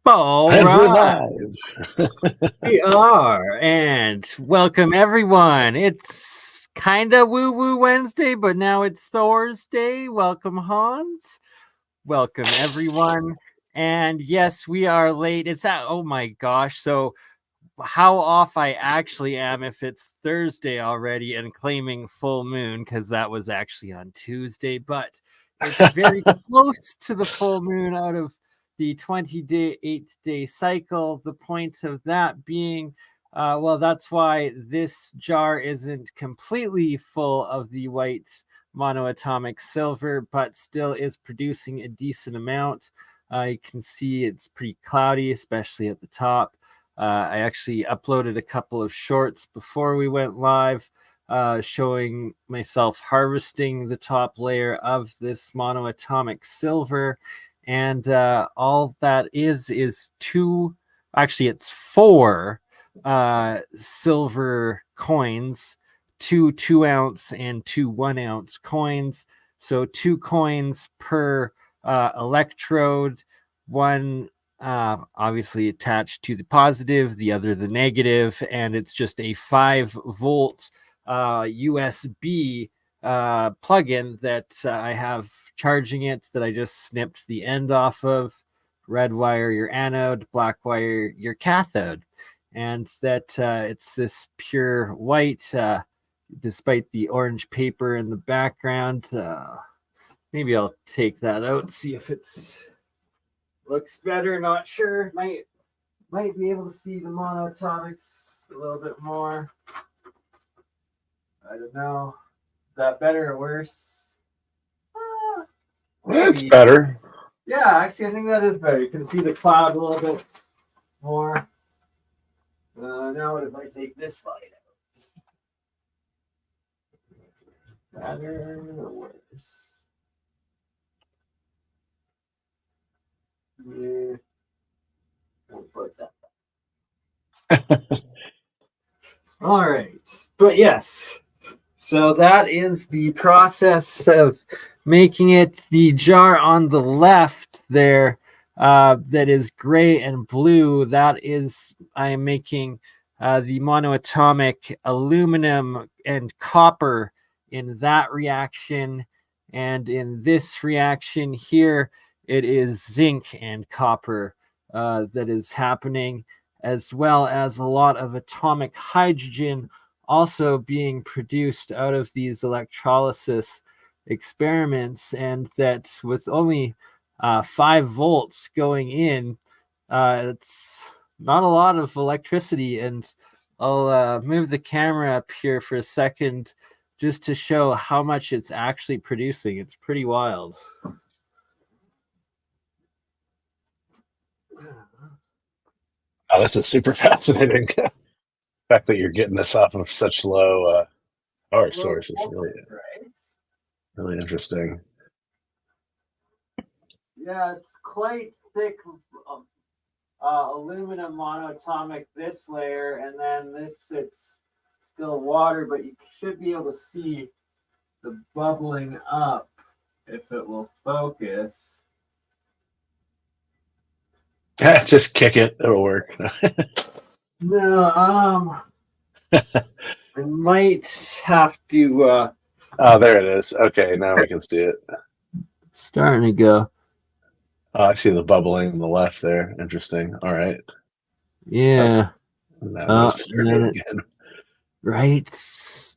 All And we're right, live. we are, and welcome everyone. It's kind of woo woo Wednesday, but now it's Thursday. Welcome, Hans. Welcome, everyone. And yes, we are late. It's at, oh my gosh. So, how off I actually am if it's Thursday already and claiming full moon, because that was actually on Tuesday, but it's very close to the full moon out of the 28-day cycle. The point of that being, well, that's why this jar isn't completely full of the white monoatomic silver, but still is producing a decent amount. You can see it's pretty cloudy, especially at the top. I actually uploaded a couple of shorts before we went live, showing myself harvesting the top layer of this monoatomic silver. And all that is it's four silver coins, two 2-ounce and two 1-ounce coins. So 2 coins per electrode, one obviously attached to the positive, the other the negative, and it's just a 5-volt USB plug-in that I have charging it, that I just snipped the end off of. Red wire your anode, black wire your cathode, and that it's this pure white, despite the orange paper in the background. Maybe I'll take that out, see if it's looks better. Not sure. Might be able to see the monoatomics a little bit more. I don't know. Is that better or worse? It's better. Yeah, actually, I think that is better. You can see the cloud a little bit more. Now, what if I take this light out? Better or worse? Yeah. Put that. All right, but yes, so that is the process of making it. The jar on the left there, that is gray and blue, that is, I am making the monoatomic aluminum and copper in that reaction, and in this reaction here, it is zinc and copper that is happening, as well as a lot of atomic hydrogen also being produced out of these electrolysis experiments. And that with only 5 volts going in, it's not a lot of electricity. And I'll move the camera up here for a second just to show how much it's actually producing. It's pretty wild. Oh, this is super fascinating. The fact that you're getting this off of such low power source is really interesting. Yeah, it's quite thick aluminum monoatomic, this layer, and then this, it's still water, but you should be able to see the bubbling up if it will focus. Just kick it; it'll work. No, I might have to. Oh, there it is. Okay, now we can see it. Starting to go. Oh, I see the bubbling on the left there. Interesting. All right. Yeah. Again. Right.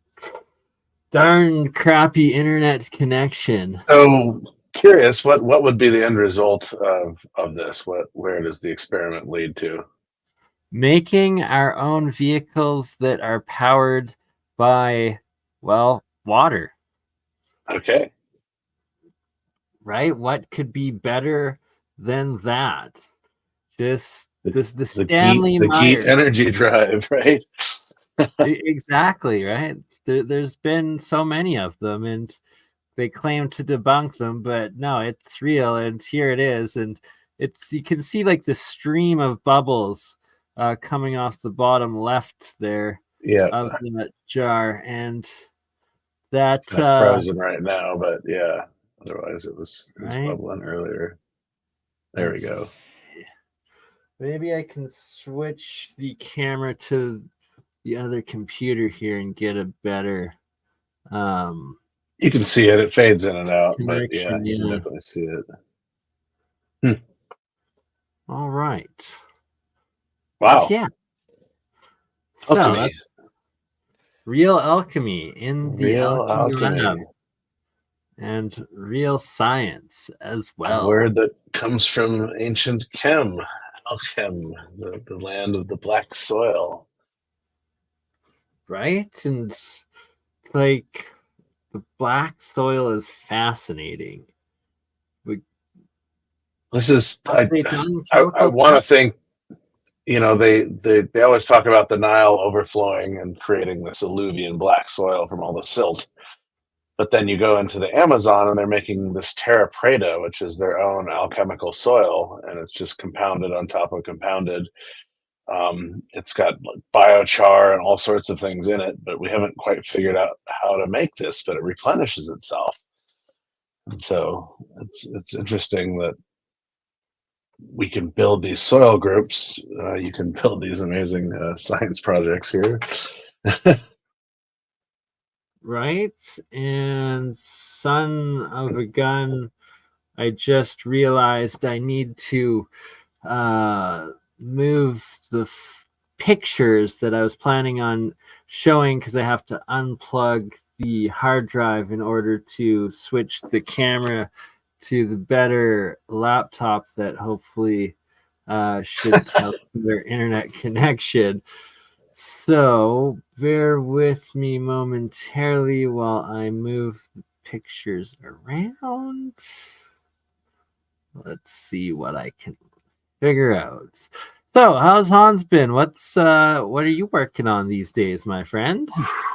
Darn crappy internet connection. So curious, what would be the end result of this? Where does the experiment lead to? Making our own vehicles that are powered by, well, water. Okay. Right? What could be better than that? Just the Stanley the Myers. Geet energy drive, right? Exactly, right? There's been so many of them, and they claim to debunk them, but no, it's real, and here it is. And it's, you can see like the stream of bubbles coming off the bottom left there, Yeah, of that jar, and that frozen right now, but yeah, otherwise it was right? bubbling earlier. There we go. Maybe I can switch the camera to the other computer here and get a better You can see it. It fades in and out, but yeah, connection. you can Yeah. definitely see it. All right. Wow. Yeah. So Alchemy. that's real alchemy in the Real alchemy lab alchemy. and real science as A well. word that comes from ancient Chem, Alchem, the land of the black soil. Right? And it's like the black soil is fascinating. This is Have they done I chemical want to tests? think, they always talk about the Nile overflowing and creating this alluvian black soil from all the silt. But then you go into the Amazon and they're making this terra preta, which is their own alchemical soil, and it's just compounded on top of compounded. It's got like biochar and all sorts of things in it, but we haven't quite figured out how to make this, but it replenishes itself. And so it's interesting that we can build these soil groups. You can build these amazing science projects here. Right? And son of a gun, I just realized I need to move the pictures that I was planning on showing because I have to unplug the hard drive in order to switch the camera to the better laptop that hopefully should have their internet connection. So bear with me momentarily while I move the pictures around. Let's see what I can figure out. So, how's Hans been? What are you working on these days, my friend?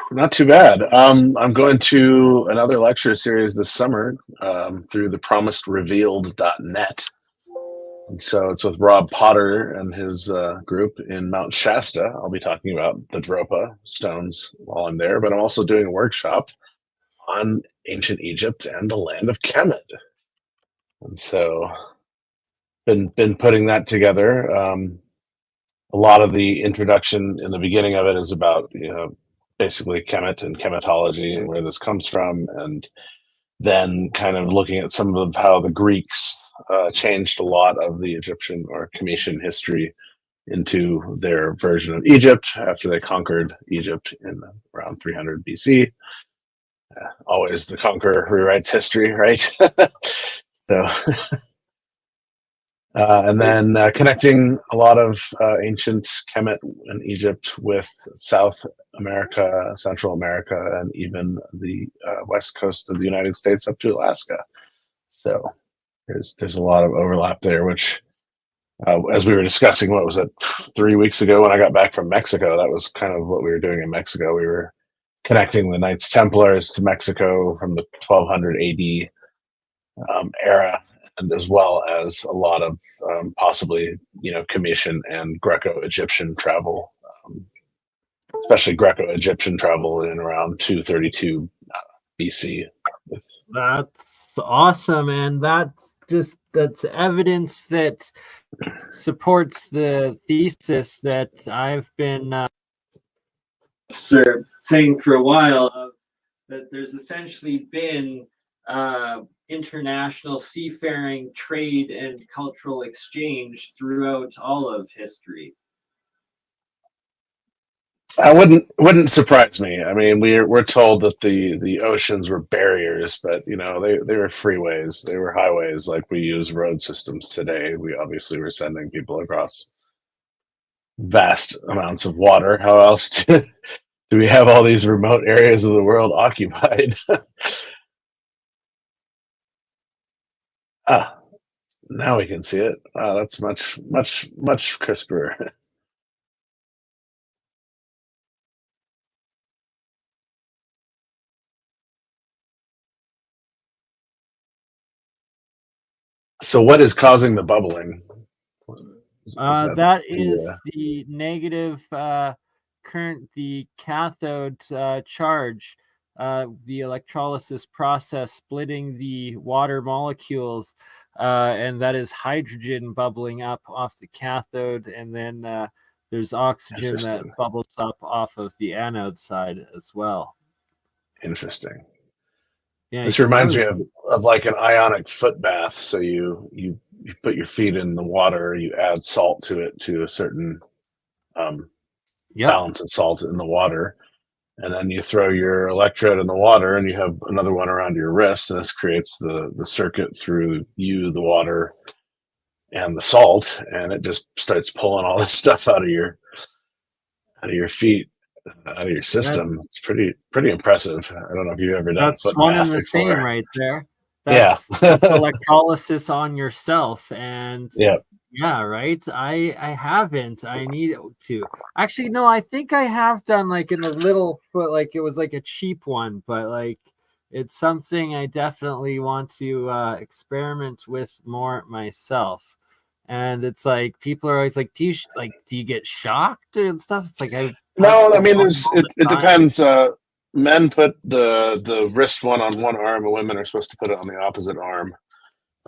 Not too bad. I'm going to another lecture series this summer through the promisedrevealed.net. And so it's with Rob Potter and his group in Mount Shasta. I'll be talking about the Dropa stones while I'm there, but I'm also doing a workshop on ancient Egypt and the land of Kemet. And so been putting that together. A lot of the introduction in the beginning of it is about, basically Kemet and chematology and where this comes from, and then kind of looking at some of how the Greeks changed a lot of the Egyptian or Cometian history into their version of Egypt after they conquered Egypt in around 300 BC. Always the conqueror rewrites history, right? So and then connecting a lot of ancient Kemet and Egypt with South America, Central America, and even the west coast of the United States up to Alaska. So there's a lot of overlap there, which, as we were discussing, what was it, 3 weeks ago when I got back from Mexico, that was kind of what we were doing in Mexico. We were connecting the Knights Templars to Mexico from the 1200 AD era, and as well as a lot of possibly Cometian and Greco-Egyptian travel, especially Greco-Egyptian travel in around 232 BC. That's awesome, and that's evidence that supports the thesis that I've been saying for a while, that there's essentially been international seafaring trade and cultural exchange throughout all of history. I wouldn't surprise me. I mean, we're told that the oceans were barriers, but they were freeways, they were highways, like we use road systems today. We obviously were sending people across vast amounts of water. How else do we have all these remote areas of the world occupied? Now we can see it. That's much crisper. So what is causing the bubbling? That is the negative current, the cathode charge the electrolysis process splitting the water molecules, and that is hydrogen bubbling up off the cathode, and then there's oxygen that bubbles up off of the anode side as well. Interesting. Yeah, this reminds me of like an ionic foot bath. So you put your feet in the water, you add salt to it to a certain balance of salt in the water, and then you throw your electrode in the water and you have another one around your wrist, and this creates the circuit through the water and the salt, and it just starts pulling all this stuff out of your feet, out of your system. It's pretty impressive. I don't know if you've ever done that's one and the before. Same right there. That's electrolysis on yourself. And yeah, right. I haven't. I need to. Actually, no, I think I have done like in a little foot, like it was like a cheap one, but like it's something I definitely want to experiment with more myself. And it's like people are always like, do you get shocked and stuff? It's like no, I mean it depends. Men put the wrist one on one arm, and women are supposed to put it on the opposite arm.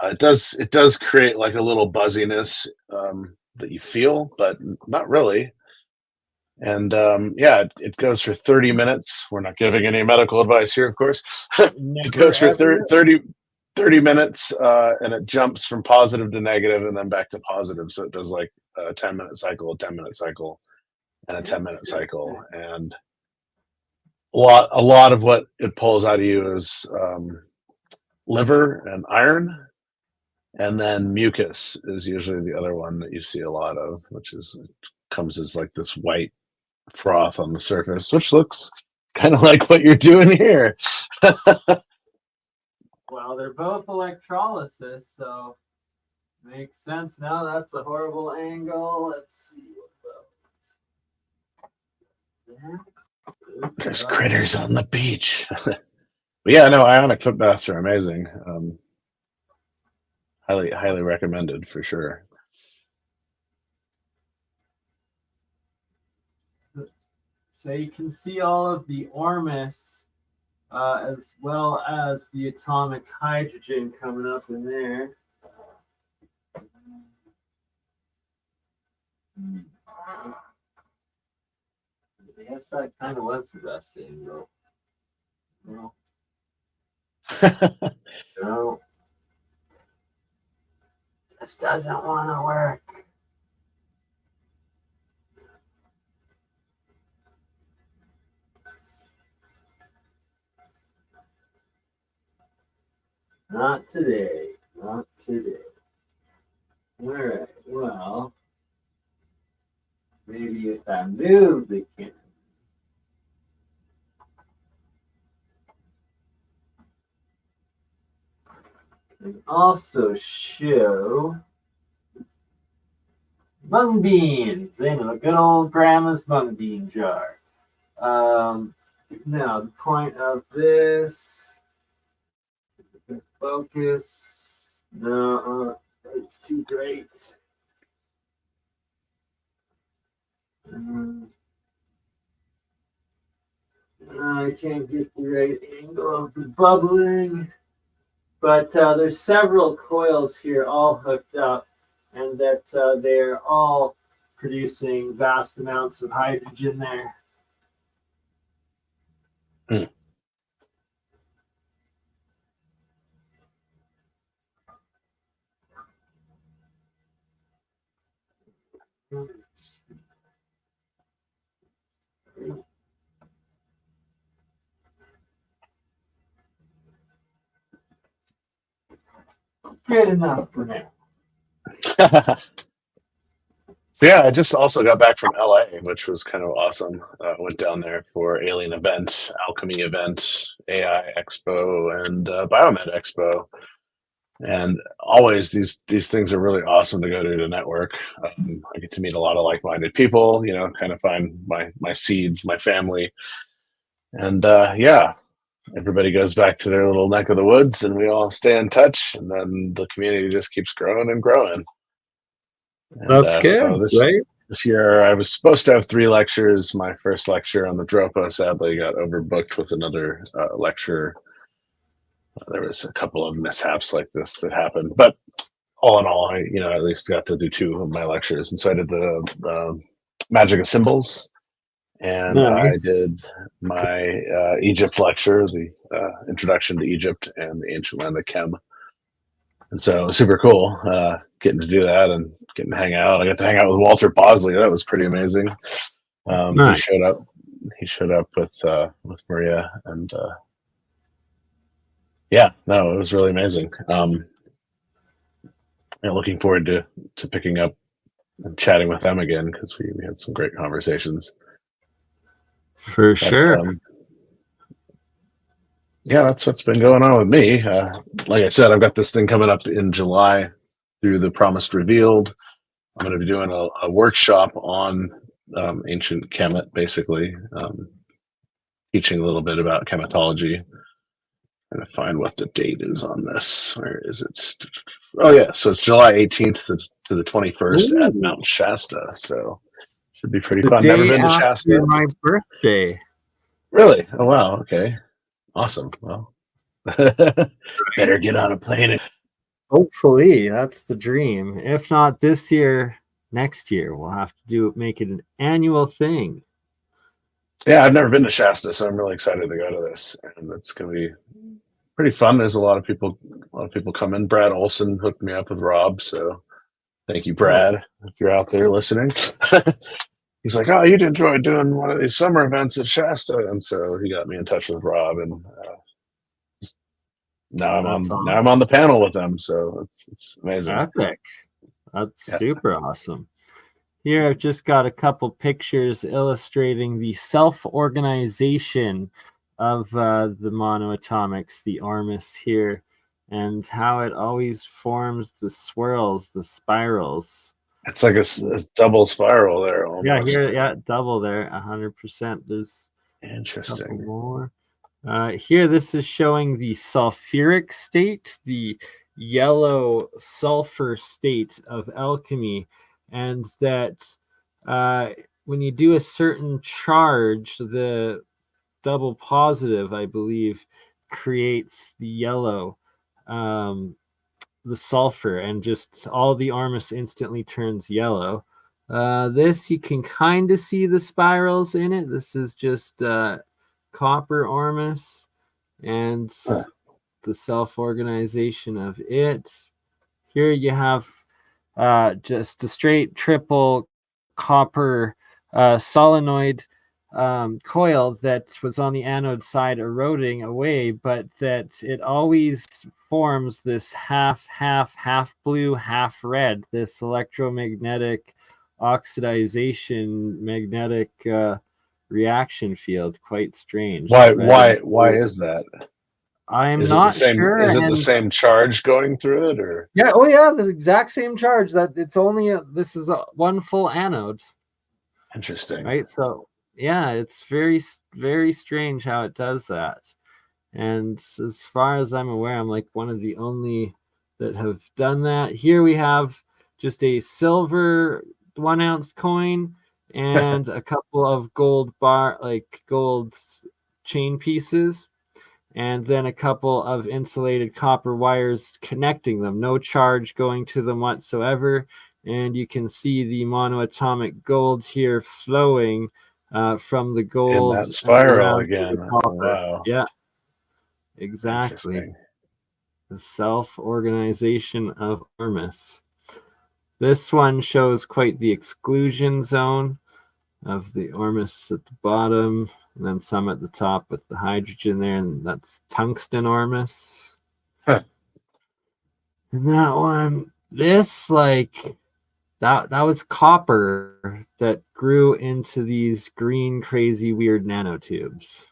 It does create like a little buzziness that you feel, but not really. And it goes for 30 minutes. We're not giving any medical advice here, of course. It goes for 30 minutes, and it jumps from positive to negative and then back to positive. So it does like a 10-minute cycle, a 10-minute cycle, and a 10-minute cycle. And a lot of what it pulls out of you is liver and iron. And then mucus is usually the other one that you see a lot of, which comes as like this white froth on the surface, which looks kind of like what you're doing here. Well, they're both electrolysis, so makes sense. Now that's a horrible angle. Let's see what there's critters on the beach. But yeah, no, ionic foot baths are amazing. Highly recommended for sure. So you can see all of the Ormus as well as the atomic hydrogen coming up in there. I guess that kind of was the best angle. No. No. This doesn't want to work. Not today. Not today. All right. Well, maybe if I move the camera. And also show mung beans. You know, good old grandma's mung bean jar. Now, the point of this. Focus. No, it's too great. I can't get the right angle of the bubbling. But there's several coils here all hooked up, and that they're all producing vast amounts of hydrogen there. Good enough for now. So yeah, I just also got back from LA, which was kind of awesome. Went down there for Alien event, Alchemy event, AI Expo, and Biomed Expo. And always these things are really awesome to go to network. I get to meet a lot of like-minded people, you know, kind of find my seeds, my family. And everybody goes back to their little neck of the woods, and we all stay in touch, and then the community just keeps growing and growing. And, That's good, right? This year, I was supposed to have 3 lectures. My first lecture on the Dropa sadly got overbooked with another lecture. There was a couple of mishaps like this that happened, but all in all, I at least got to do 2 of my lectures, and so I did the Magic of Symbols, and I Nice. did my Egypt lecture, the Introduction to Egypt and the Ancient Land of Chem. And so it was super cool getting to do that and getting to hang out. I got to hang out with Walter Bosley. That was pretty amazing. Nice. He showed up with Maria, and yeah, no, it was really amazing. Looking forward to picking up and chatting with them again, because we had some great conversations. For sure. Yeah, that's what's been going on with me. Like I said, I've got this thing coming up in July through the Promised Revealed. I'm going to be doing a workshop on ancient chemet, basically, teaching a little bit about chematology. I'm going to find what the date is on this. Where is it? Oh, yeah. So it's July 18th to the 21st at Mount Shasta. So should be pretty fun. Never been to Shasta. My birthday. Really? Oh, wow. Okay. Awesome. Well, better get on a plane. Hopefully, that's the dream. If not this year, next year we'll have to make it an annual thing. Yeah, I've never been to Shasta, so I'm really excited to go to this, and it's going to be pretty fun. There's a lot of people coming. Brad Olson hooked me up with Rob, so thank you, Brad, if you're out there listening. He's like, "Oh, you'd enjoy doing one of these summer events at Shasta," and so he got me in touch with Rob, and now I'm on the panel with them, so it's amazing. Epic. That's super awesome. Here I've just got a couple pictures illustrating the self-organization of the monoatomics, the Ormus here, and how it always forms the swirls, the spirals. It's like a double spiral there. Almost. Yeah, here, double there, 100%. There's interesting. A couple more. Here, this is showing the sulfuric state, the yellow sulfur state of alchemy, and that when you do a certain charge, the double positive, I believe, creates the yellow, the sulfur, and just all the Ormus instantly turns yellow. This, you can kind of see the spirals in it. This is just copper Ormus and the self-organization of it. Here you have just a straight triple copper solenoid coil that was on the anode side eroding away, but that it always forms this half blue, half red, this electromagnetic oxidization magnetic reaction field. Quite strange. Why is that? I'm not sure. Is it the same charge going through it, or? Yeah. Oh, yeah. The exact same charge. That it's only this is one full anode. Interesting. Right. So yeah, it's very, very strange how it does that. And as far as I'm aware, I'm like one of the only that have done that. Here we have just a silver 1 ounce coin and a couple of gold chain pieces, and then a couple of insulated copper wires connecting them. No charge going to them whatsoever. And you can see the monoatomic gold here flowing from the gold. In that spiral again. Oh, wow. Yeah, exactly. The self-organization of Ormus. This one shows quite the exclusion zone of the Ormus at the bottom, and then some at the top with the hydrogen there, and that's tungsten Ormus. Huh. And that one, this that was copper that grew into these green, crazy, weird nanotubes.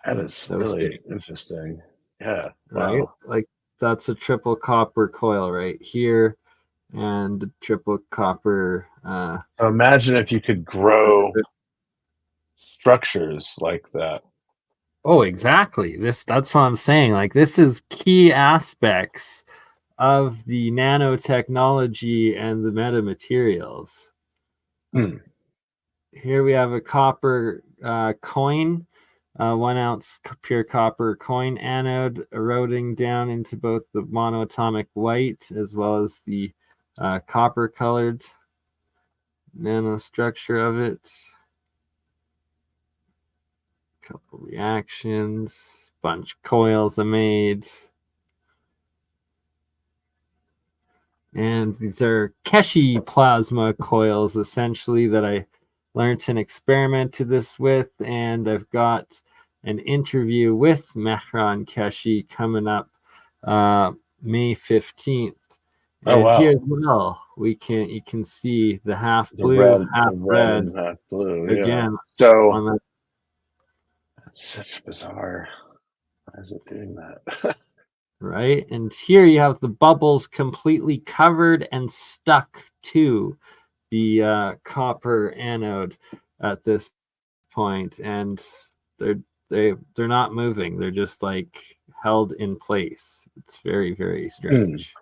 That is so really interesting. Yeah. Right? Wow. Like that's a triple copper coil right here, and a triple copper. So imagine if you could grow structures like that. Oh, exactly. That's what I'm saying. Like, this is key aspects of the nanotechnology and the metamaterials. Here we have a copper coin, 1 ounce pure copper coin anode eroding down into both the monoatomic white as well as the copper colored nanostructure of it. Couple reactions, bunch of coils are made. And these are Keshi plasma coils, essentially, that I learned and experimented this with. And I've got an interview with Mehran Keshi coming up May 15th. And wow. here as well, you can see the half blue, half red, and half blue. again. Yeah. So that's such bizarre. Why is it doing that? Right, and here you have the bubbles completely covered and stuck to the copper anode at this point, and they're not moving. They're just like held in place. It's very, very strange.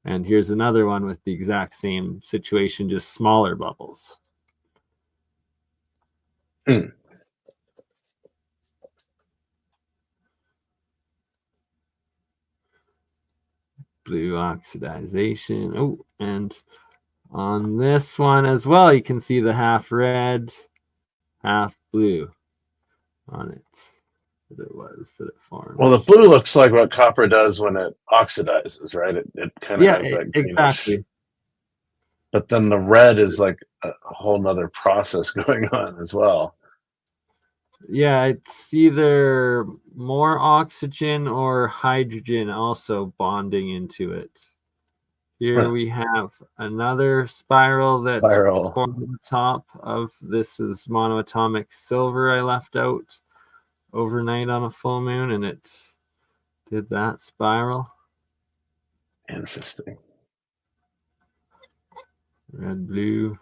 And here's another one with the exact same situation, just smaller bubbles. Blue oxidization. Oh, and on this one as well, you can see the half red, half blue on it that it formed. Well, the blue looks like what copper does when it oxidizes, right? It kind of has that greenish. Exactly. But then the red is like a whole nother process going on as well. Yeah, it's either more oxygen or hydrogen also bonding into it. Here we have another spiral that formed on the top of this is monoatomic silver I left out overnight on a full moon, and it did that spiral. Interesting. Red, blue.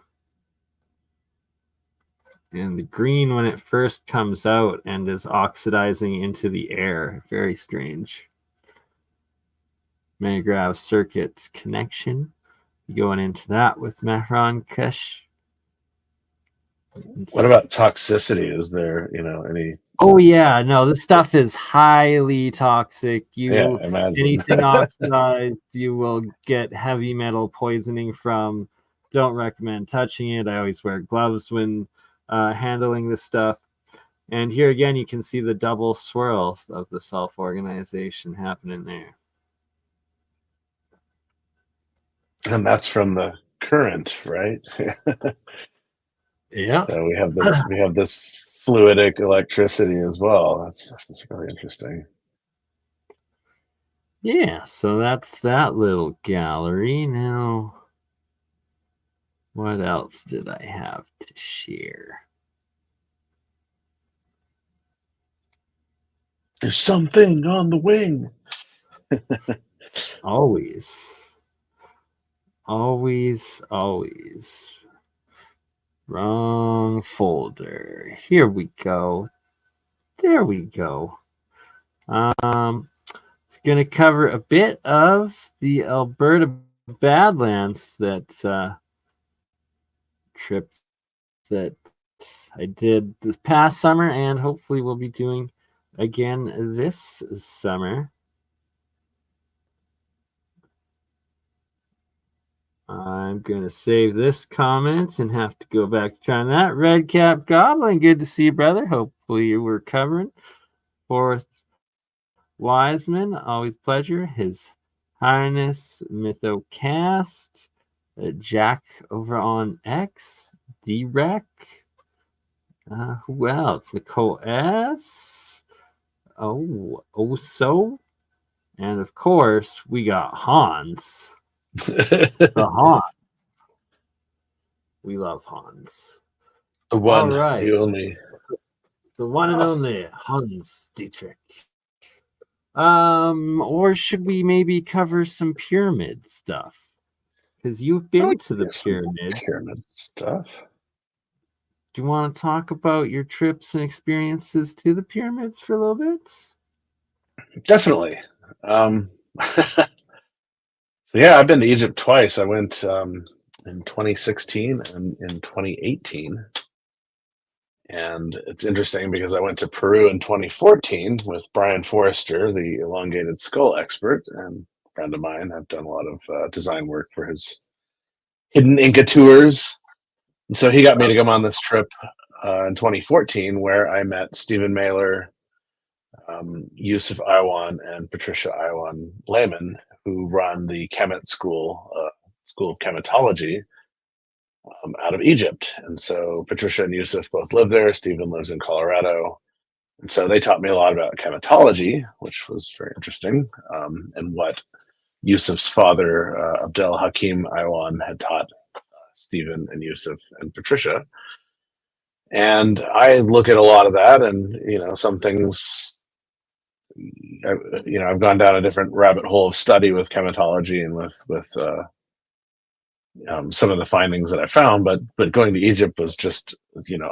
And the green when it first comes out and is oxidizing into the air. Very strange. Megagrav circuit connection. Going into that with Mehran Kesh. What about toxicity? Is there, any? Oh yeah, no, this stuff is highly toxic. Anything oxidized, you will get heavy metal poisoning from. Don't recommend touching it. I always wear gloves when handling this stuff. And here again, you can see the double swirls of the self-organization happening there. And that's from the current, right? Yeah. So we have this fluidic electricity as well. That's really interesting. Yeah, so that's that little gallery. Now, what else did I have to share? There's something on the wing. Always. Wrong folder. Here we go. There we go. It's going to cover a bit of the Alberta Badlands trip that I did this past summer, and hopefully we'll be doing again this summer. I'm going to save this comment and have to go back to trying that. Red Cap Goblin, good to see you, brother. Hopefully you were covering. Fourth Wiseman, always pleasure. His Highness Mythocast. Jack over on X. D-Rec. Who else? Nicole S. Oh, Oso. And of course, we got Hans. The Hans. We love Hans. The one, all right. the only. The one and only Hans Dietrich. Or should we maybe cover some pyramid stuff? Because you've been to the pyramids. Pyramid stuff. Do you want to talk about your trips and experiences to the pyramids for a little bit? Definitely. yeah, I've been to Egypt twice. I went in 2016 and in 2018. And it's interesting because I went to Peru in 2014 with Brian Forrester, the elongated skull expert, and a friend of mine. I've done a lot of design work for his hidden Inca tours. And so he got me to come on this trip in 2014 where I met Stephen Mailer, Yusuf Iwan, and Patricia Iwan Lehman, who run the Kemet School, School of Chematology out of Egypt. And so Patricia and Yusuf both live there. Stephen lives in Colorado. And so they taught me a lot about chematology, which was very interesting, and what Yusuf's father, Abdel Hakim Iwan, had taught Stephen and Yusuf and Patricia. And I look at a lot of that, and some things. I've gone down a different rabbit hole of study with chematology and with some of the findings that I found. But going to Egypt was just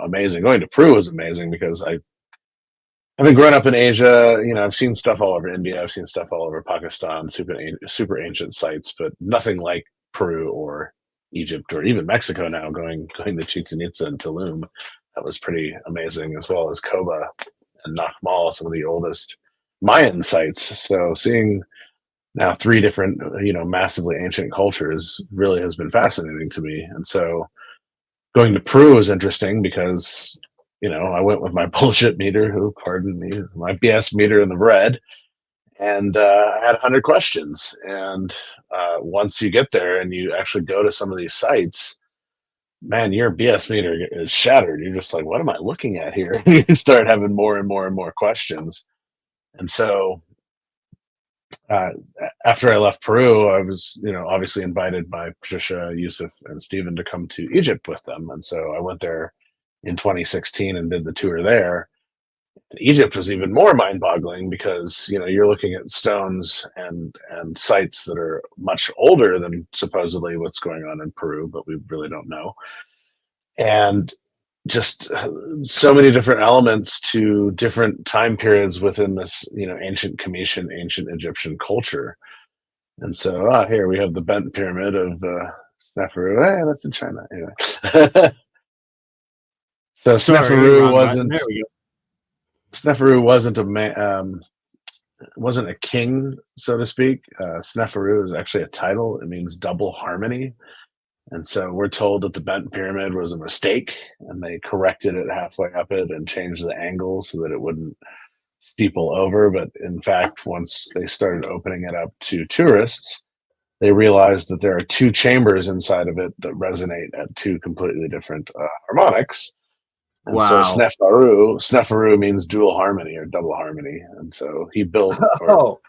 amazing. Going to Peru was amazing because I've been growing up in Asia. I've seen stuff all over India. I've seen stuff all over Pakistan, super ancient sites, but nothing like Peru or Egypt or even Mexico now. Going to Chichen Itza and Tulum, that was pretty amazing, as well as Koba and Nakmal, some of the oldest Mayan sites. So seeing now 3 different, massively ancient cultures really has been fascinating to me. And so going to Peru was interesting because I went with my bullshit meter, pardon me, my BS meter in the red, and I had 100 questions. And once you get there and you actually go to some of these sites, man, your BS meter is shattered. You're just like, what am I looking at here? You start having more and more and more questions. And so after I left Peru, I was, obviously invited by Patricia, Yusuf, and Stephen to come to Egypt with them. And so I went there in 2016 and did the tour there. And Egypt was even more mind-boggling because you're looking at stones and sites that are much older than supposedly what's going on in Peru, but we really don't know. And just so many different elements to different time periods within this, ancient Cometian, ancient Egyptian culture. And so, here we have the bent pyramid of Sneferu. Hey, that's in China. Anyway. So Sneferu wasn't a king, so to speak. Sneferu is actually a title. It means double harmony. And so we're told that the bent pyramid was a mistake, and they corrected it halfway up it and changed the angle so that it wouldn't steeple over. But in fact, once they started opening it up to tourists, they realized that there are 2 chambers inside of it that resonate at 2 completely different harmonics. And so Sneferu means dual harmony or double harmony. And so he built, or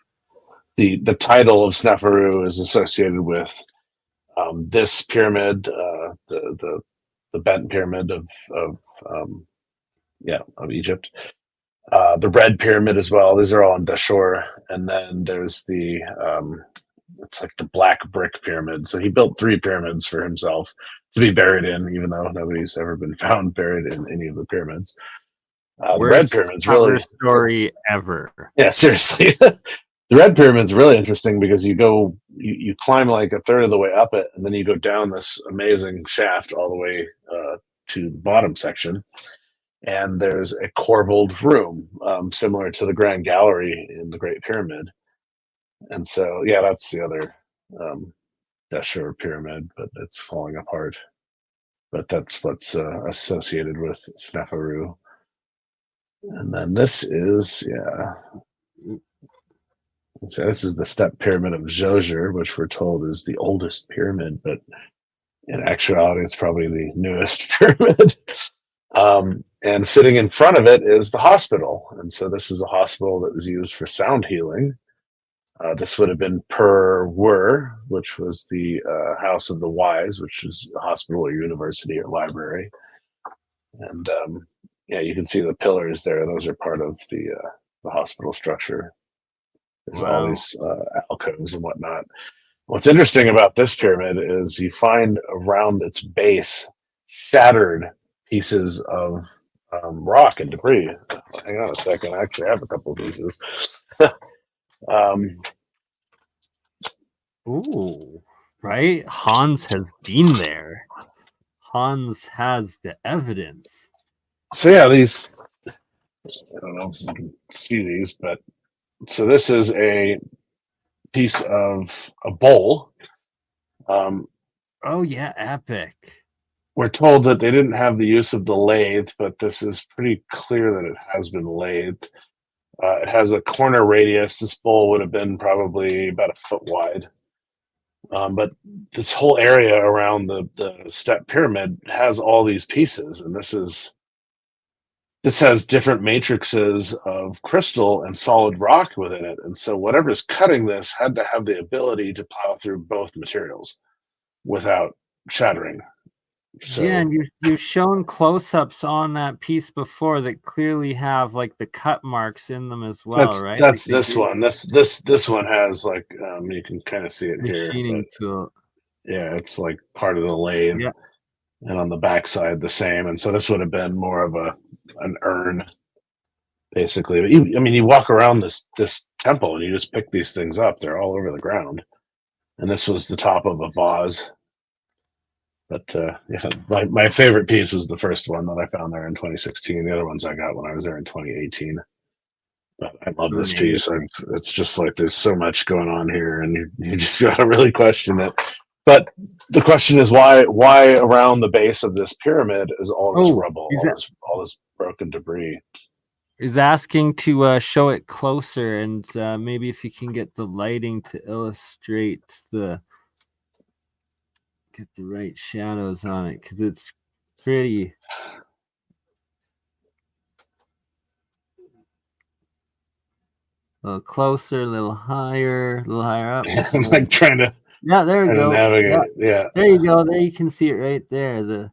the title of Sneferu is associated with this pyramid, the bent pyramid of Egypt, the red pyramid as well. These are all in Dashur, and then there's the it's like the black brick pyramid. So he built 3 pyramids for himself to be buried in, even though nobody's ever been found buried in any of the pyramids. The red pyramid's really story ever. Yeah, seriously. The red pyramid's really interesting because you climb like a third of the way up it, and then you go down this amazing shaft all the way to the bottom section. And there's a corbelled room, similar to the Grand Gallery in the Great Pyramid. And so, yeah, that's the other Dashur pyramid, but it's falling apart. But that's what's associated with Sneferu. And then this is, so this is the step pyramid of Djoser, which we're told is the oldest pyramid, but in actuality, it's probably the newest pyramid. And sitting in front of it is the hospital. And so this was a hospital that was used for sound healing. This would have been Per Wer, which was the House of the Wise, which is a hospital or university or library. And you can see the pillars there. Those are part of the hospital structure. There's all these alcoves and whatnot. What's interesting about this pyramid is you find around its base shattered pieces of rock and debris. Hang on a second. I actually have a couple of pieces. Ooh, right? Hans has been there. Hans has the evidence. So yeah, these, I don't know if you can see these, but so this is a piece of a bowl. Oh yeah, epic. We're told that they didn't have the use of the lathe, but this is pretty clear that it has been lathed. It has a corner radius. This bowl would have been probably about a foot wide. But this whole area around the step pyramid has all these pieces, and this has different matrices of crystal and solid rock within it. And so whatever's cutting this had to have the ability to plow through both materials without shattering. So Yeah, and you've shown close-ups on that piece before that clearly have like the cut marks in them as well, right? that's Like this one. This one has like you can kind of see it here, machining but tool. yeah, it's like part of the lathe. Yeah. And on the backside the same. And so this would have been more of an urn, basically. But you walk around this temple and you just pick these things up. They're all over the ground. And this was the top of a vase. But yeah, my favorite piece was the first one that I found there in 2016. The other ones I got when I was there in 2018. But I love this piece. It's just like there's so much going on here, and you just got to really question it. But the question is why around the base of this pyramid is all this rubble, all this broken debris? Is asking to show it closer, and maybe if you can get the lighting to illustrate get the right shadows on it, because it's pretty. A little closer, a little higher up. I'm like trying to. Yeah, there we go. Navigate. Yeah. There you go. There you can see it right there.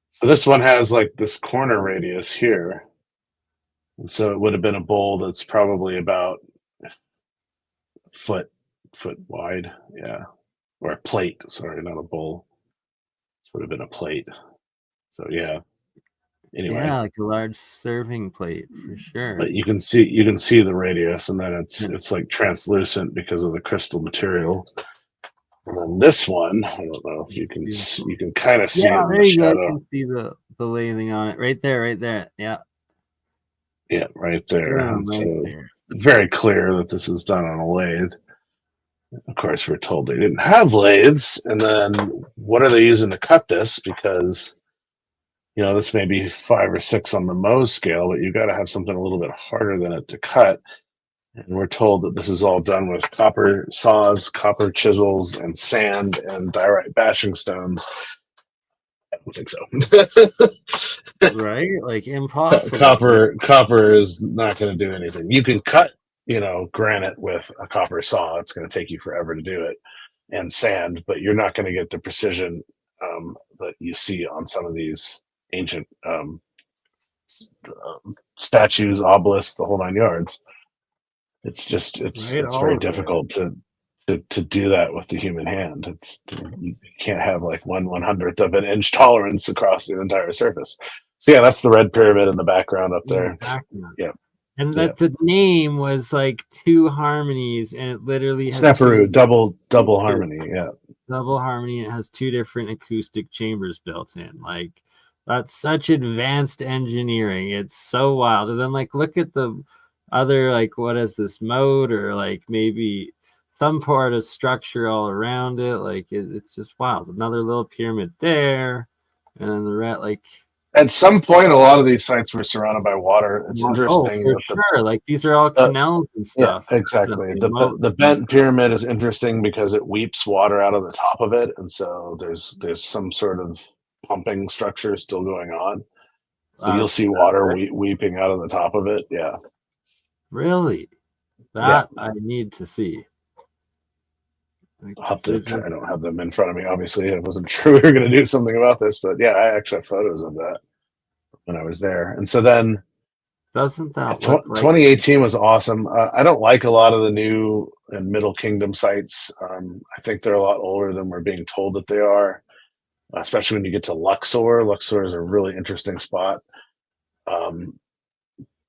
So this one has like this corner radius here. And so it would have been a bowl that's probably about foot wide. Yeah. Or a plate. Sorry, not a bowl. This would have been a plate. So yeah. Anyway. Yeah, like a large serving plate for sure. But you can see the radius, and then it's like translucent because of the crystal material. And then this one, I don't know if you can kind of see it in there the you shadow. go. You can see the lathing on it right there. Yeah. Yeah, right there. There. Very clear that this was done on a lathe. Of course, we're told they didn't have lathes. And then what are they using to cut this? Because this may be 5 or 6 on the Mohs scale, but you've got to have something a little bit harder than it to cut. And we're told that this is all done with copper saws, copper chisels, and sand and diorite bashing stones. I don't think so. Right? Like impossible. Copper is not going to do anything. You can cut, granite with a copper saw. It's going to take you forever to do it, and sand, but you're not going to get the precision that you see on some of these ancient statues, obelisks, the whole 9 yards. It's very difficult to do that with the human hand. You can't have like 1/100th of an inch tolerance across the entire surface. So yeah, that's the red pyramid in the background up there. Yeah. And that the name was like 2 harmonies, and it literally has Snafu, double harmony, yeah. Double harmony, and it has 2 different acoustic chambers built in. Like, that's such advanced engineering. It's so wild. And then like look at the other, like, what is this mode, or like maybe some part of structure all around it. Like it's just wild. Another little pyramid there, and then the red, like at some point a lot of these sites were surrounded by water. It's interesting. For sure. Like these are all canals and stuff. Yeah, exactly. The bent pyramid is interesting because it weeps water out of the top of it, and so there's some sort of pumping structure still going on. So you'll see water weeping out of the top of it. Yeah. Really? That I need to see. I don't have them in front of me. Obviously, I wasn't sure we were going to do something about this, but yeah, I actually have photos of that when I was there. And so then, doesn't that 2018 was awesome. I don't like a lot of the new and Middle Kingdom sites. I think they're a lot older than we're being told that they are, especially when you get to Luxor. Luxor is a really interesting spot.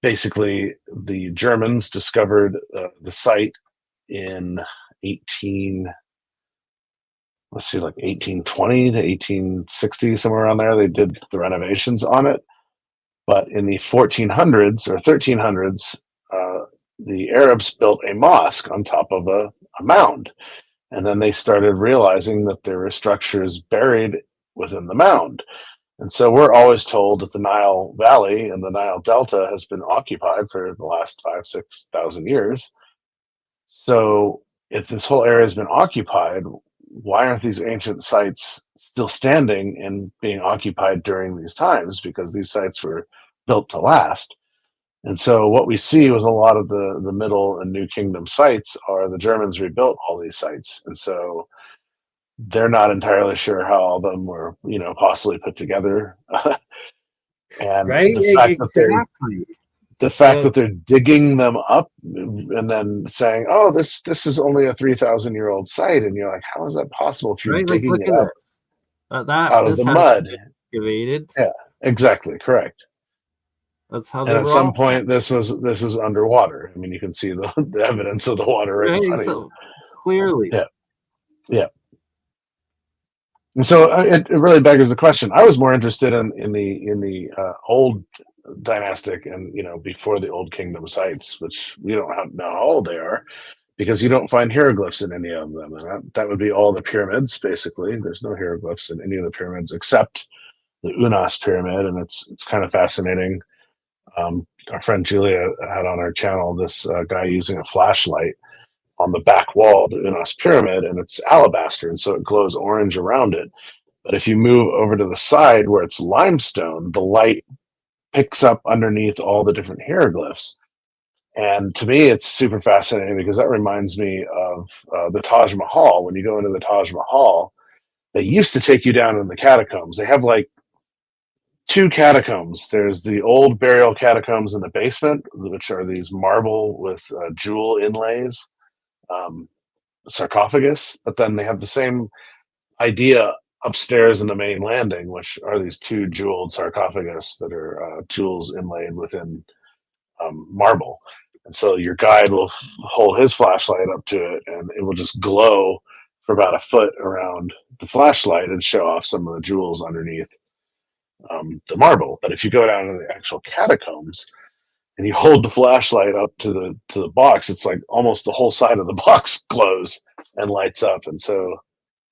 Basically, the Germans discovered the site in 1820 to 1860, somewhere around there. They did the renovations on it. But in the 1400s or 1300s, the Arabs built a mosque on top of a mound. And then they started realizing that there were structures buried within the mound. And so we're always told that the Nile Valley and the Nile Delta has been occupied for the last 5,000-6,000 years. So if this whole area has been occupied, why aren't these ancient sites still standing and being occupied during these times? Because these sites were built to last. And so what we see with a lot of the Middle and New Kingdom sites are the Germans rebuilt all these sites. And so they're not entirely sure how all of them were, possibly put together. And right, the fact exactly. that they're digging them up and then saying, "Oh, this is only a 3,000-year-old site," and you're like, "How is that possible if you're right, digging look it at up out of this the hasn't mud?" been excavated. Yeah, exactly, correct. That's how And they at were some all point, this was underwater. I mean, you can see the evidence of the water right in front of you. Clearly. Yeah. And so it really beggars the question. I was more interested in the old dynastic and before the Old Kingdom sites, which we don't know how old they are, because you don't find hieroglyphs in any of them, and that would be all the pyramids basically. There's no hieroglyphs in any of the pyramids except the Unas pyramid, and it's kind of fascinating. Our friend Julia had on our channel this guy using a flashlight on the back wall of the Unas pyramid, and it's alabaster, and so it glows orange around it. But if you move over to the side where it's limestone, the light picks up underneath all the different hieroglyphs. And to me, it's super fascinating because that reminds me of the Taj Mahal. When you go into the Taj Mahal, they used to take you down in the catacombs. They have like two catacombs. There's the old burial catacombs in the basement, which are these marble with jewel inlays, sarcophagus. But then they have the same idea upstairs in the main landing, which are these two jeweled sarcophagus that are jewels inlaid within marble. And so your guide will hold his flashlight up to it, and it will just glow for about a foot around the flashlight and show off some of the jewels underneath the marble. But if you go down to the actual catacombs and you hold the flashlight up to the box, it's like almost the whole side of the box glows and lights up. And so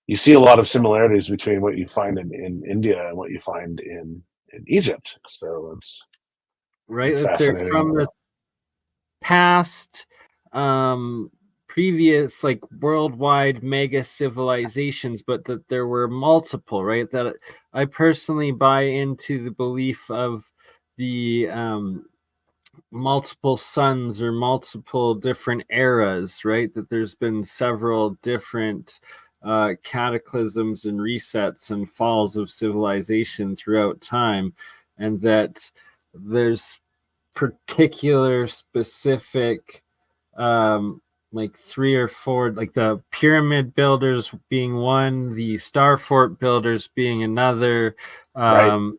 you see a lot of similarities between what you find in India and what you find in Egypt. So it's Right, that they're fascinating. from this past previous like worldwide mega civilizations, but that there were multiple, right? That I personally buy into the belief of the multiple suns or multiple different eras, right? That there's been several different cataclysms and resets and falls of civilization throughout time, and that there's particular specific like 3 or 4, like the pyramid builders being one, the star fort builders being another, Right.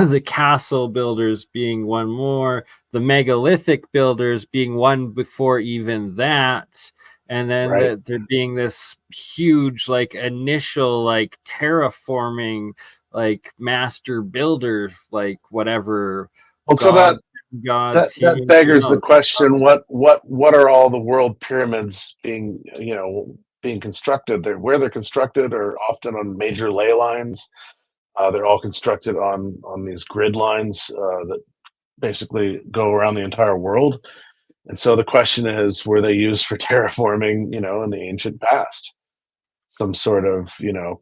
the castle builders being one more, the megalithic builders being one before even that, and then Right. there being this huge like initial like terraforming like master builder, like whatever Well, so god, that gods, beggars the question: what are all the world pyramids being constructed? Where they're constructed are often on major ley lines. They're all constructed on these grid lines that basically go around the entire world. And so the question is, were they used for terraforming, in the ancient past? Some sort of,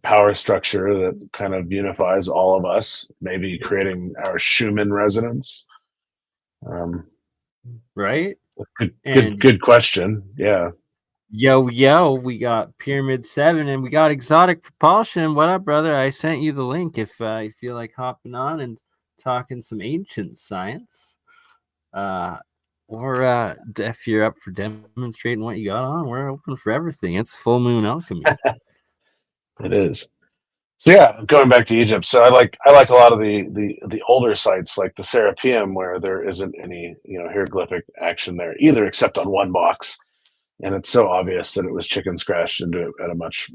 power structure that kind of unifies all of us, maybe creating our Schumann resonance. Right? Good question. Yeah. Yo, we got Pyramid 7 and we got Exotic Propulsion. What up, brother? I sent you the link if you feel like hopping on and talking some ancient science. Or if you're up for demonstrating what you got on, we're open for everything. It's full moon alchemy. It is. So yeah, going back to Egypt. So I like a lot of the older sites like the Serapeum, where there isn't any hieroglyphic action there either, except on one box. and it's so obvious that it was chicken scratched into it at a much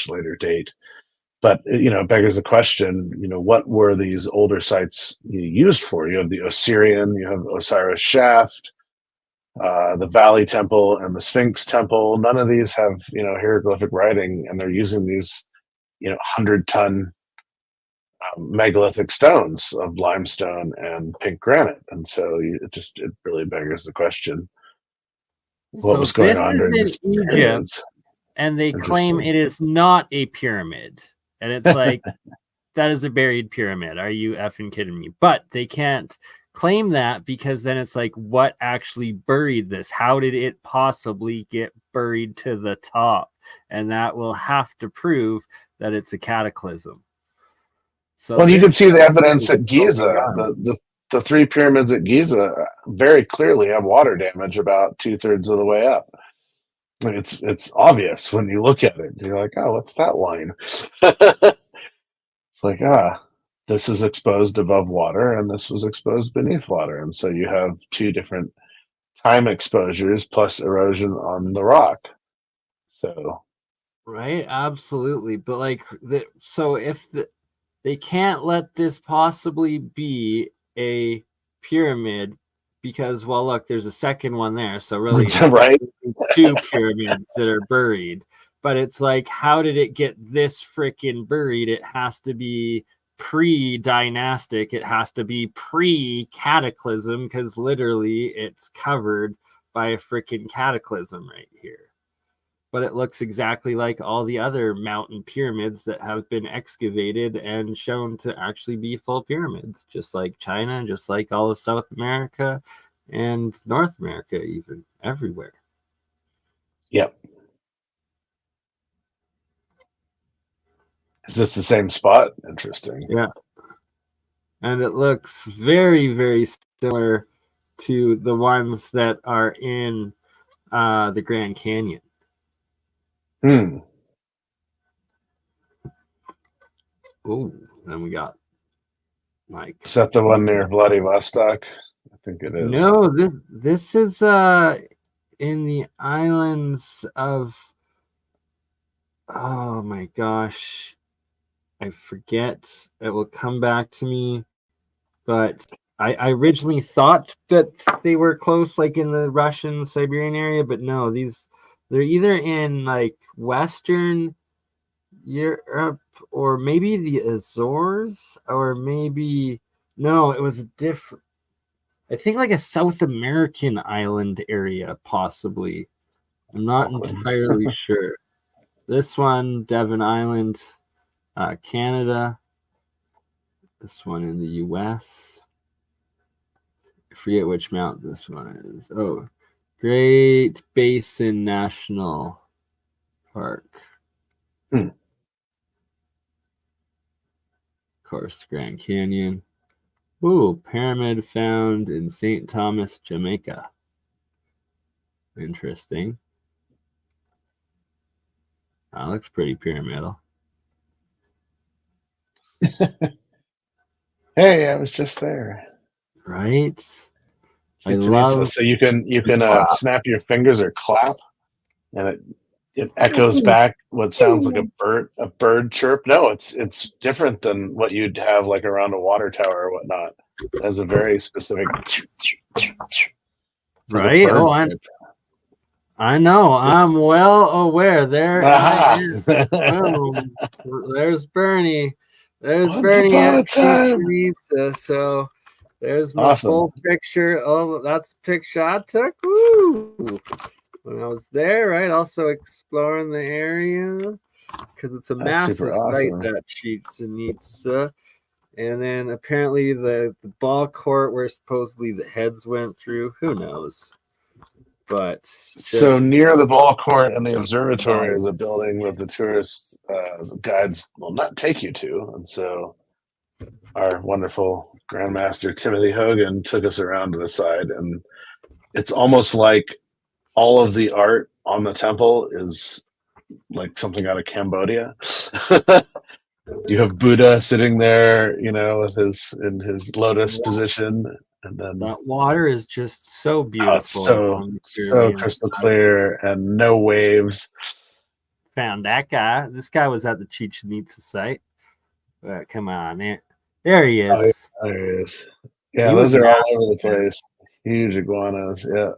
later date. But it beggars the question, what were these older sites used for? You have the Osirian, you have Osiris Shaft, the Valley Temple, and the Sphinx Temple. None of these have hieroglyphic writing, and they're using these 100-ton megalithic stones of limestone and pink granite, and so it really beggars the question, what So was going this on is during in these Egypt, periods? and they claim it is not a pyramid, and it's like that is a buried pyramid. Are you effing kidding me? But they can't claim that because then it's like, what actually buried this? How did it possibly get buried to the top? And that will have to prove that it's a cataclysm. So well, you can see the evidence at Giza. The three pyramids at Giza very clearly have water damage about 2/3 of the way up. I mean, it's obvious when you look at it. You're like, oh, what's that line? It's like, this was exposed above water and this was exposed beneath water. And so you have two different time exposures plus erosion on the rock. So right, absolutely. But like, so if they can't let this possibly be a pyramid because, well, look, there's a second one there. So really, it's right, two pyramids that are buried. But it's like, how did it get this freaking buried? It has to be pre-dynastic. It has to be pre-cataclysm because literally it's covered by a freaking cataclysm right here. But it looks exactly like all the other mountain pyramids that have been excavated and shown to actually be full pyramids, just like China, just like all of South America and North America, even everywhere. Yep. Is this the same spot? Interesting. Yeah. And it looks very, very similar to the ones that are in the Grand Canyon. Oh, then we got Mike. Is that the one near Vladivostok? I think it is. No, this is in the islands of, oh my gosh, I forget. It will come back to me. But I originally thought that they were close, like in the Russian Siberian area, but no, they're either in like Western Europe or maybe the Azores, or maybe no, it was different. I think like a South American island area, possibly. I'm not entirely sure. This one, Devon Island, Canada. This one in the U.S. I forget which mountain this one is. Oh, Great Basin National Park. Of course, Grand Canyon. Ooh, pyramid found in St. Thomas, Jamaica. Interesting. That looks pretty pyramidal. Hey, I was just there. Right? I love. So you can snap your fingers or clap, and it echoes back what sounds like a bird chirp. No, it's different than what you'd have like around a water tower or whatnot. It has a very specific. Right? Like oh, I know. I'm well aware. There. There's Bernie. There's Once Bernie upon a at time. Pizza. So there's my Awesome. full picture. Oh, that's the picture I took. Woo! When I was there, right? Also exploring the area because it's a massive site, that Chichen. And then apparently the ball court where supposedly the heads went through. Who knows? But so near the ball court and the observatory is a building that the tourist guides will not take you to, and so our wonderful Grandmaster Timothy Hogan took us around to the side, and it's almost like all of the art on the temple is like something out of Cambodia. You have Buddha sitting there, with in his lotus position. And then that water is just so beautiful. it's so crystal clear and no waves. Found that guy. This guy was at the Chichen Itza site. Come on, there he is. Oh, yeah, there he is. Yeah, He those was are all over the place. Huge iguanas. Yeah.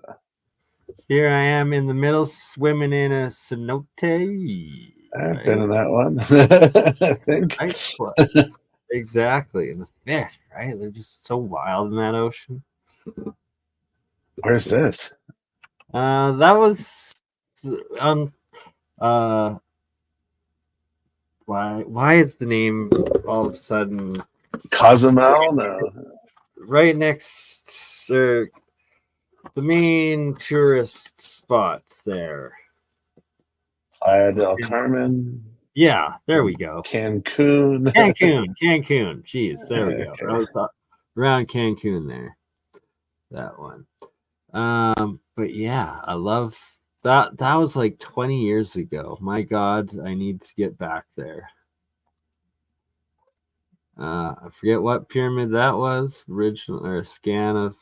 Here I am in the middle, swimming in a cenote. I've been in that one. I think. Right? Exactly. And the fish, right? They're just so wild in that ocean. Where's this? That was why is the name all of a sudden Cozumel? No. Right next the main tourist spots there. Playa del Carmen. Yeah, there we go. Cancun. Cancun. Jeez, there we go. Okay. I was around Cancun there. That one. But yeah, I love that. That was like 20 years ago. My God, I need to get back there. I forget what pyramid that was. Original or a scan of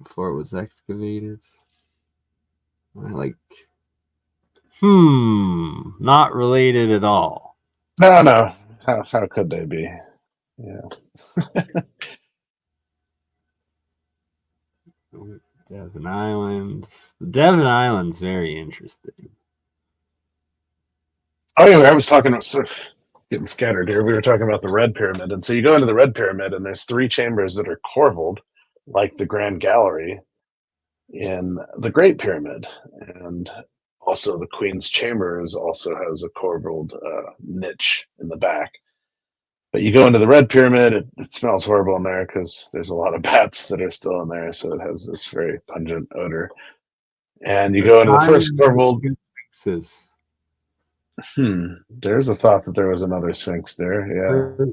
before it was excavated. Like, not related at all. No. How could they be? Yeah. Devon Island. The Devon Island's very interesting. Oh, anyway, I was talking sort of getting scattered here. We were talking about the Red Pyramid. And so you go into the Red Pyramid, and there's 3 chambers that are corbelled, like the Grand Gallery in the Great Pyramid. And also the Queen's Chamber also has a corbelled niche in the back. But you go into the Red Pyramid, it smells horrible in there because there's a lot of bats that are still in there, so it has this very pungent odor. And you go into the first corbelled. There's a thought that there was another Sphinx there. Yeah.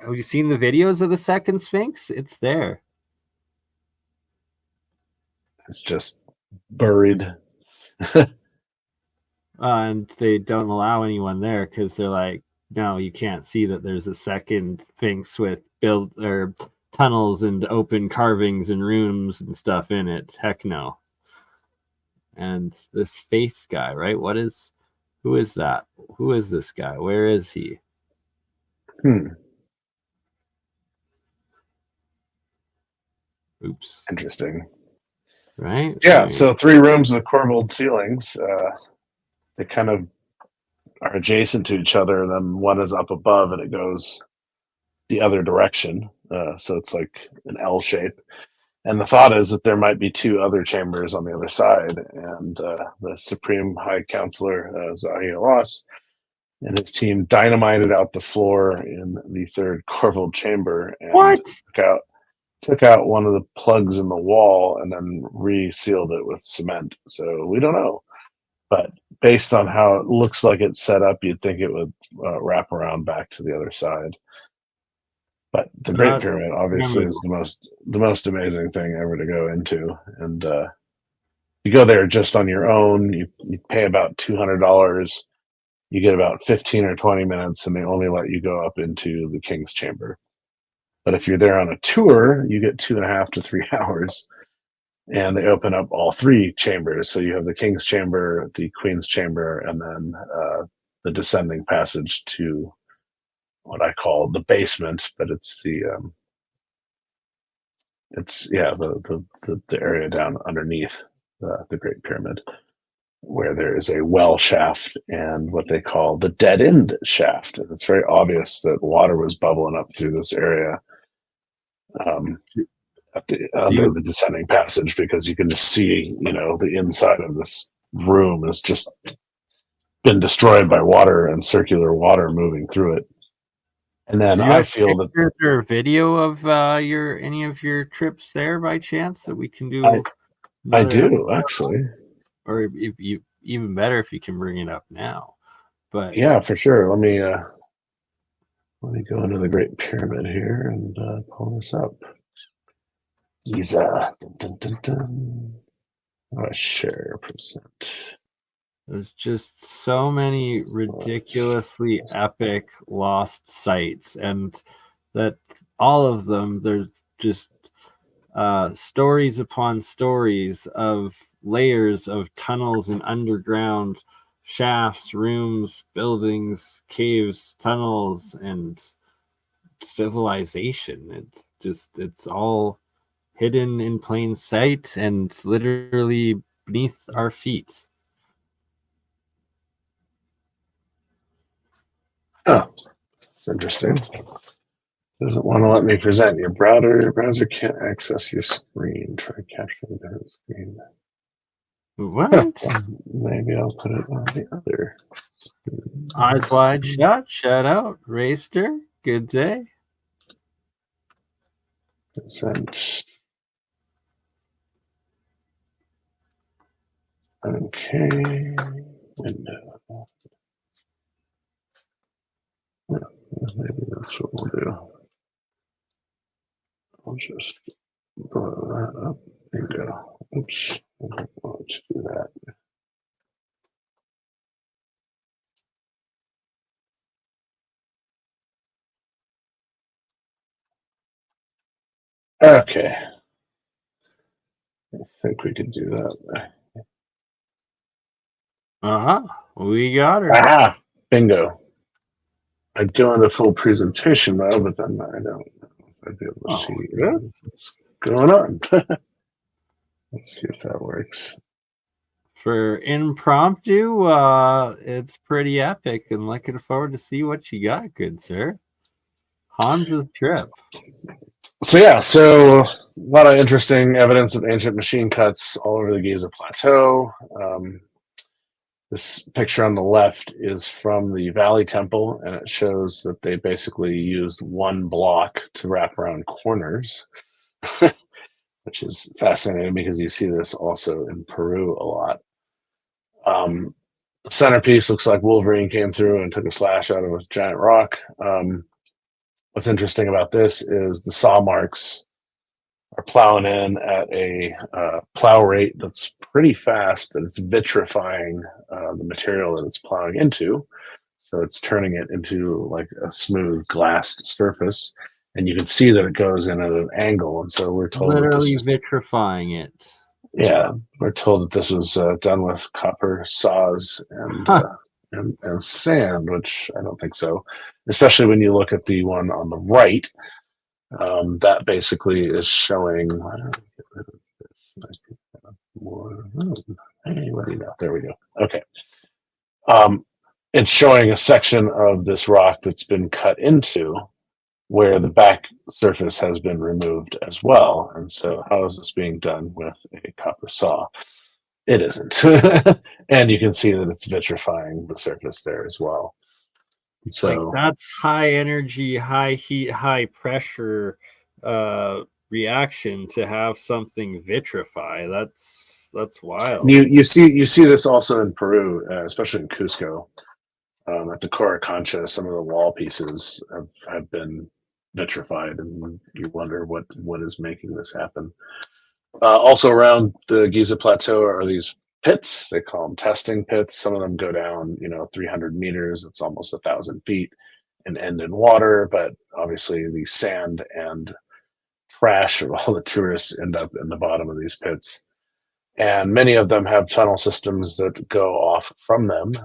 Have you seen the videos of the second Sphinx? It's there. It's just buried. And they don't allow anyone there because they're like, no, you can't see that there's a second Sphinx with tunnels and open carvings and rooms and stuff in it. Heck no. And this face guy, right? Who is that? Who is this guy? Where is he? Oops. Interesting. Right? Yeah, so 3 rooms with corbelled ceilings. They kind of are adjacent to each other, and then one is up above and it goes the other direction. So it's like an L shape. And the thought is that there might be 2 other chambers on the other side. And the Supreme High Counselor, Zahi Hawass, and his team dynamited out the floor in the 3rd corbelled chamber. And took out one of the plugs in the wall and then resealed it with cement. So we don't know. But based on how it looks like it's set up, you'd think it would wrap around back to the other side. But the Great Pyramid obviously is the most amazing thing ever to go into. And you go there just on your own. You pay about $200. You get about 15 or 20 minutes, and they only let you go up into the King's Chamber. But if you're there on a tour, you get 2.5 to 3 hours. And they open up all 3 chambers. So you have the King's Chamber, the Queen's Chamber, and then the descending passage to what I call the basement, but it's the area down underneath the Great Pyramid, where there is a well shaft and what they call the dead end shaft. And it's very obvious that water was bubbling up through this area under the descending passage, because you can just see, the inside of this room has just been destroyed by water and circular water moving through it. And then I feel that is there a video of any of your trips there by chance that we can do? I do actually, or if you even better if you can bring it up now. But yeah, for sure. Let me go into the Great Pyramid here and pull this up. Giza. Dun, dun, dun, dun. Share percent. There's just so many ridiculously epic lost sites, and that all of them, there's just stories upon stories of layers of tunnels and underground shafts, rooms, buildings, caves, tunnels, and civilization. It's all hidden in plain sight and literally beneath our feet. Oh, it's interesting. Doesn't want to let me present. Your browser can't access your screen. Try capturing the screen. What? Well, maybe I'll put it on the other. Eyes wide shut. Shut out. Raster. Good day. Present. Okay. Window. Maybe that's what we'll do. I'll just blow that up. There you go. Oops. I don't want to do that. Okay. I think we can do that. We got her. Aha! Bingo. I'd go into full presentation mode, but then I don't know if I'd be able to see what's going on. Let's see if that works. For impromptu, it's pretty epic, and looking forward to see what you got, good sir. Hans's trip. So a lot of interesting evidence of ancient machine cuts all over the Giza Plateau. This picture on the left is from the Valley Temple, and it shows that they basically used one block to wrap around corners, which is fascinating because you see this also in Peru a lot. The centerpiece looks like Wolverine came through and took a slash out of a giant rock. What's interesting about this is the saw marks are plowing in at a plow rate that's pretty fast, that it's vitrifying the material that it's plowing into. So it's turning it into like a smooth glassed surface. And you can see that it goes in at an angle. And so we're told literally vitrifying it. Yeah, we're told that this was done with copper saws and sand, which I don't think so. Especially when you look at the one on the right, that basically is showing. Why don't I get rid of this? I think more. Hey, what do you know? There we go. Okay. It's showing a section of this rock that's been cut into, where the back surface has been removed as well. And so how is this being done with a copper saw? It isn't. And you can see that it's vitrifying the surface there as well. So like that's high energy, high heat, high pressure reaction to have something vitrify. That's wild. You see this also in Peru, especially in Cusco. At the Coricancha, some of the wall pieces have been vitrified, and you wonder what is making this happen. Also around the Giza Plateau are these pits. They call them testing pits. Some of them go down, 300 meters. It's almost 1,000 feet and end in water. But obviously, the sand and trash of all the tourists end up in the bottom of these pits. And many of them have tunnel systems that go off from them.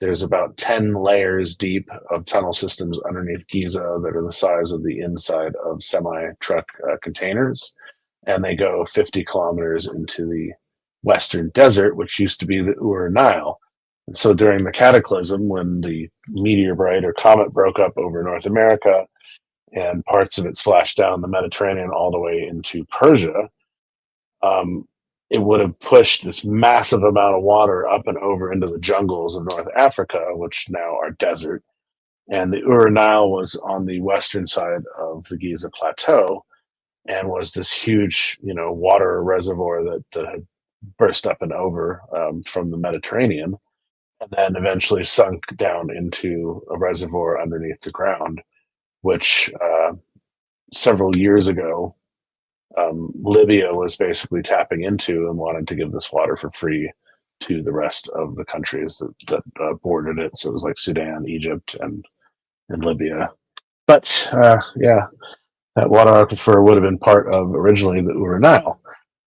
There's about 10 layers deep of tunnel systems underneath Giza that are the size of the inside of semi-truck containers. And they go 50 kilometers into the western desert, which used to be the Ur Nile. And so during the cataclysm, when the meteorite or comet broke up over North America and parts of it splashed down the Mediterranean all the way into Persia, it would have pushed this massive amount of water up and over into the jungles of North Africa, which now are desert. And the Ur Nile was on the western side of the Giza Plateau and was this huge, water reservoir that had burst up and over from the Mediterranean, and then eventually sunk down into a reservoir underneath the ground, which several years ago, Libya was basically tapping into and wanted to give this water for free to the rest of the countries that bordered it. So it was like Sudan, Egypt, and Libya. But that water aquifer would have been part of originally the Ur Nile.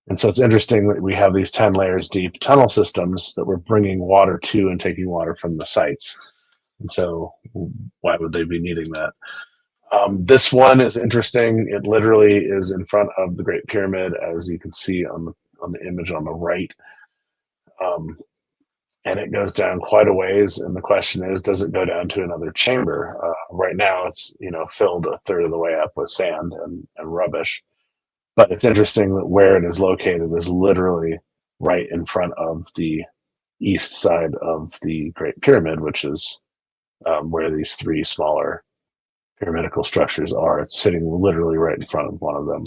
And so it's interesting that we have these 10 layers deep tunnel systems that we're bringing water to and taking water from the sites. And so why would they be needing that? This one is interesting. It literally is in front of the Great Pyramid, as you can see on the image on the right. And it goes down quite a ways. And the question is, does it go down to another chamber? Right now, it's filled a third of the way up with sand and rubbish. But it's interesting that where it is located is literally right in front of the east side of the Great Pyramid, which is where these three smaller pyramidical structures are. It's sitting literally right in front of one of them.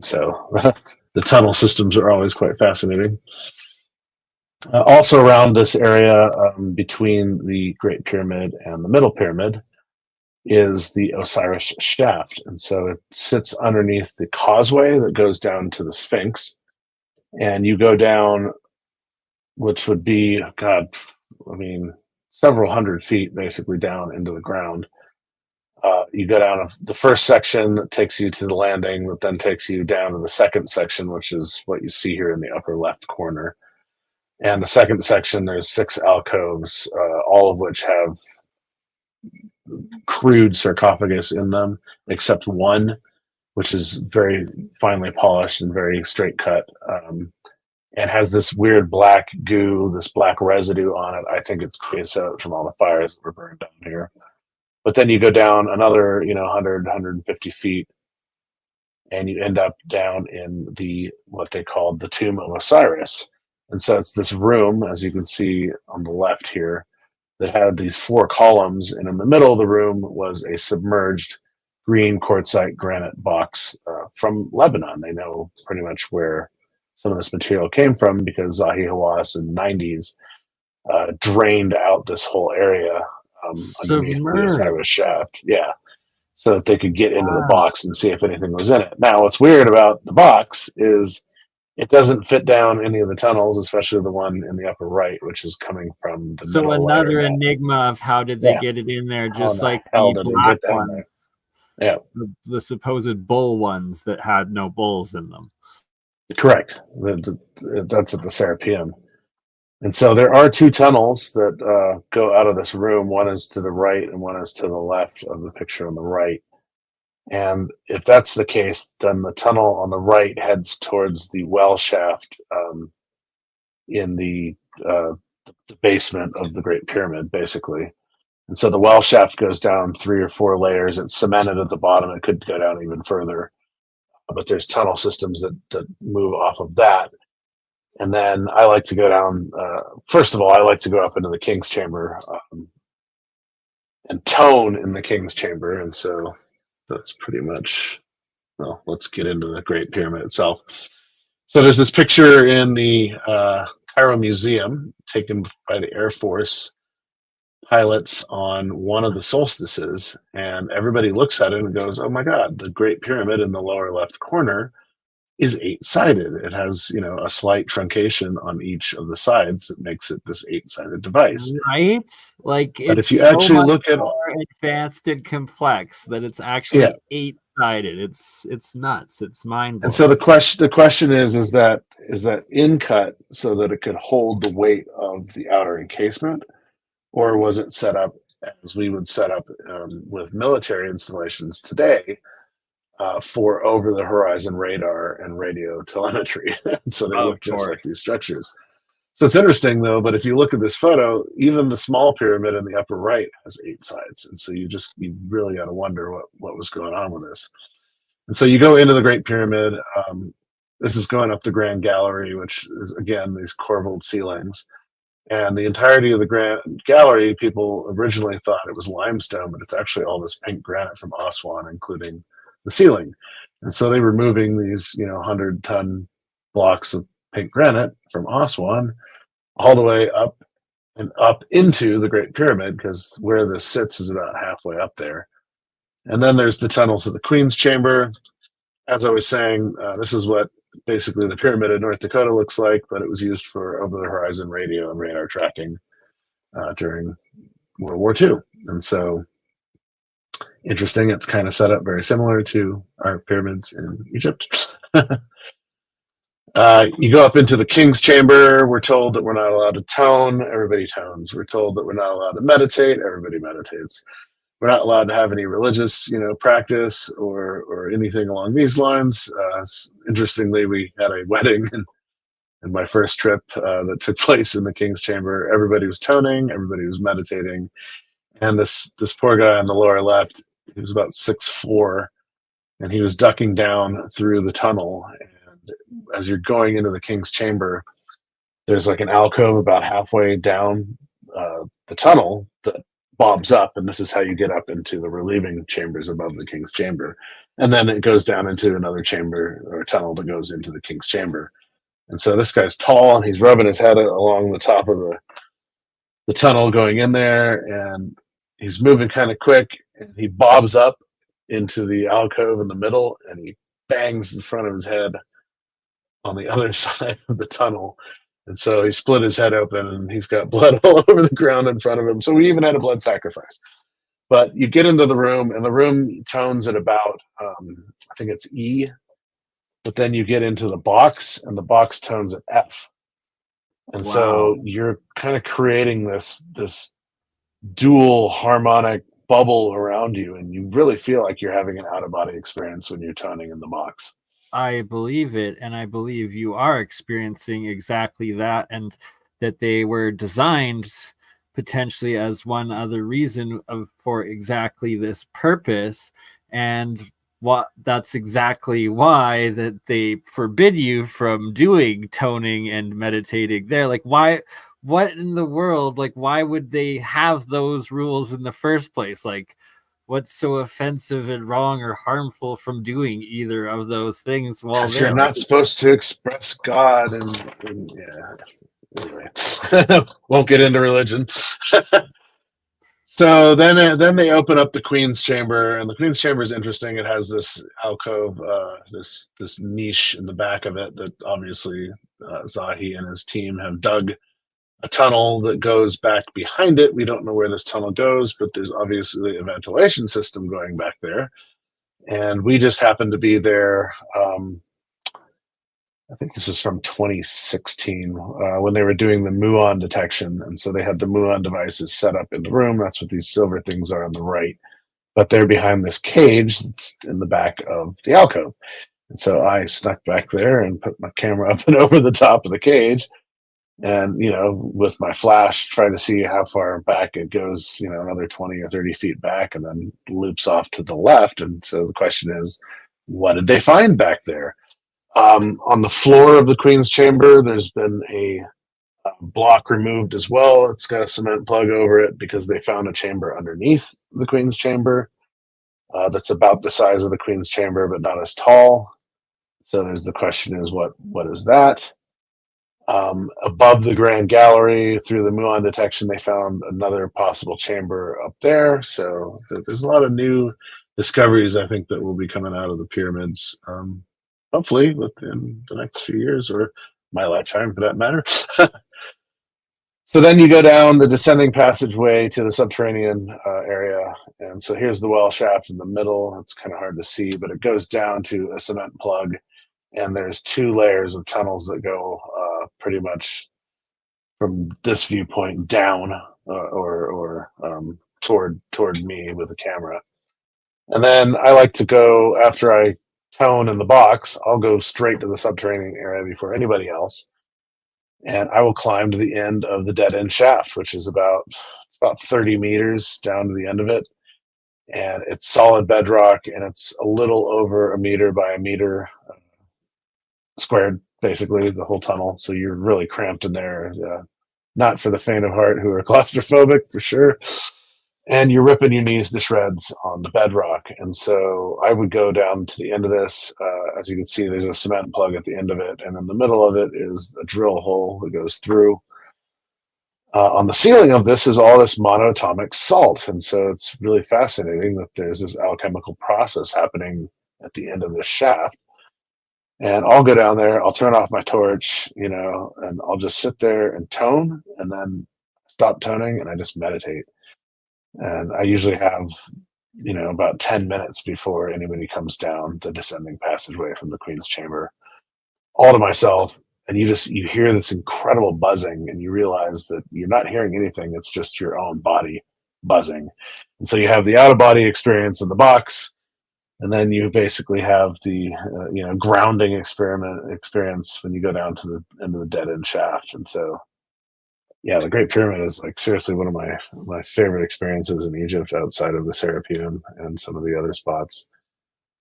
So the tunnel systems are always quite fascinating. Also around this area between the Great Pyramid and the Middle Pyramid is the Osiris shaft. And so it sits underneath the causeway that goes down to the Sphinx. And you go down, which would be, several hundred feet basically down into the ground. You go down the first section that takes you to the landing, that then takes you down to the second section, which is what you see here in the upper left corner. And the second section, there's 6 alcoves, all of which have crude sarcophagus in them, except one, which is very finely polished and very straight cut, and has this weird black goo, this black residue on it. I think it's creosote from all the fires that were burned down here. But then you go down another, 100, 150 feet, and you end up down in what they called the Tomb of Osiris. And so it's this room, as you can see on the left here, that had these 4 columns. And in the middle of the room was a submerged green quartzite granite box from Lebanon. They know pretty much where some of this material came from because Zahi Hawass in the 90s drained out this whole area underneath the Osiris shaft. Yeah. So that they could get into the box and see if anything was in it. Now, what's weird about the box is it doesn't fit down any of the tunnels, especially the one in the upper right, which is coming from the middle another layer. enigma of how did they get it in there, just like the black ones. There? Yeah. The supposed bull ones that had no bulls in them. Correct. That's at the Serapeum. And so there are 2 tunnels that go out of this room. One is to the right and one is to the left of the picture on the right. And if that's the case, then the tunnel on the right heads towards the well shaft in the basement of the Great Pyramid, basically. And so the well shaft goes down 3 or 4 layers. It's cemented at the bottom. It could go down even further. But there's tunnel systems that move off of that. And then I like to go down, first of all, I like to go up into the King's Chamber and tone in the King's Chamber. And so that's pretty much, well, let's get into the Great Pyramid itself. So there's this picture in the Cairo Museum taken by the Air Force pilots on one of the solstices. And everybody looks at it and goes, oh my God, the Great Pyramid in the lower left corner is 8-sided. It has, a slight truncation on each of the sides that makes it this 8-sided device. Right? Like, but if you actually look at more advanced and complex, that it's actually 8-sided. It's nuts. It's mind-blowing. And so the question is that in cut so that it could hold the weight of the outer encasement, or was it set up as we would set up with military installations today? For over-the-horizon radar and radio telemetry. So they look just like these structures. So it's interesting, though, but if you look at this photo, even the small pyramid in the upper right has 8 sides. And so you really got to wonder what was going on with this. And so you go into the Great Pyramid. This is going up the Grand Gallery, which is, again, these corbelled ceilings. And the entirety of the Grand Gallery, people originally thought it was limestone, but it's actually all this pink granite from Aswan, including the ceiling. And so they were moving these 100-ton blocks of pink granite from Aswan all the way up and up into the Great Pyramid, because where this sits is about halfway up there. And then there's the tunnels to the Queen's Chamber. As I was saying, this is what basically the pyramid in North Dakota looks like, but it was used for over-the-horizon radio and radar tracking during World War II. And so interesting. It's kind of set up very similar to our pyramids in Egypt. You go up into the king's chamber. We're told that we're not allowed to tone. Everybody tones. We're told that we're not allowed to meditate. Everybody meditates. We're not allowed to have any religious, practice or anything along these lines. Interestingly, we had a wedding in my first trip that took place in the king's chamber. Everybody was toning. Everybody was meditating. And this poor guy on the lower left, he was about 6'4", and he was ducking down through the tunnel. And as you're going into the king's chamber, there's like an alcove about halfway down the tunnel that bobs up, and this is how you get up into the relieving chambers above the king's chamber. And then it goes down into another chamber or tunnel that goes into the king's chamber. And so this guy's tall, and he's rubbing his head along the top of the tunnel going in there, and he's moving kind of quick, and he bobs up into the alcove in the middle, and he bangs the front of his head on the other side of the tunnel. And so he split his head open, and he's got blood all over the ground in front of him. So we even had a blood sacrifice. But you get into the room, and the room tones at about, I think it's E. But then you get into the box, and the box tones at F. And so you're kind of creating this dual harmonic bubble around you, and you really feel like you're having an out-of-body experience when you're toning in the box. I believe it, and I believe you are experiencing exactly that, and that they were designed potentially as one other reason for exactly this purpose, and that's exactly why that they forbid you from doing toning and meditating there. Like, why? What in the world? Like, why would they have those rules in the first place? Like, what's so offensive and wrong or harmful from doing either of those things while there? You're not supposed to express God, and yeah. Anyway, won't get into religion. So then they open up the Queen's Chamber, and the Queen's Chamber is interesting. It has this alcove, this niche in the back of it that obviously Zahi and his team have dug a tunnel that goes back behind it. We don't know where this tunnel goes, but there's obviously a ventilation system going back there. And we just happened to be there. I think this was from 2016 when they were doing the muon detection. And so they had the muon devices set up in the room. That's what these silver things are on the right. But they're behind this cage that's in the back of the alcove. And so I snuck back there and put my camera up and over the top of the cage. And, with my flash, try to see how far back it goes, another 20 or 30 feet back, and then loops off to the left. And so the question is, what did they find back there? On the floor of the Queen's Chamber, there's been a block removed as well. It's got a cement plug over it because they found a chamber underneath the Queen's Chamber that's about the size of the Queen's Chamber, but not as tall. So there's the question is, what is that? Above the Grand Gallery, through the muon detection, they found another possible chamber up there. So there's a lot of new discoveries, I think, that will be coming out of the pyramids, hopefully within the next few years, or my lifetime for that matter. So then you go down the descending passageway to the subterranean area. And so here's the well shaft in the middle. It's kind of hard to see, but it goes down to a cement plug. And there's 2 layers of tunnels that go pretty much from this viewpoint down or toward me with the camera. And then I like to go, after I tone in the box, I'll go straight to the subterranean area before anybody else. And I will climb to the end of the dead end shaft, which is about 30 meters down to the end of it. And it's solid bedrock, and it's a little over a meter by a meter squared, basically, the whole tunnel. So you're really cramped in there. Not for the faint of heart who are claustrophobic, for sure. And you're ripping your knees to shreds on the bedrock. And so I would go down to the end of this. As you can see, there's a cement plug at the end of it. And in the middle of it is a drill hole that goes through. On the ceiling of this is all this monoatomic salt. And so it's really fascinating that there's this alchemical process happening at the end of this shaft. And I'll go down there, I'll turn off my torch, and I'll just sit there and tone, and then stop toning, and I just meditate. And I usually have, about 10 minutes before anybody comes down the descending passageway from the Queen's chamber, all to myself. And you hear this incredible buzzing, and you realize that you're not hearing anything. It's just your own body buzzing. And so you have the out of body experience in the box, and then you basically have the grounding experience when you go down to the end of the dead end shaft. And so, yeah, the Great Pyramid is like seriously one of my favorite experiences in Egypt, outside of the Serapeum and some of the other spots.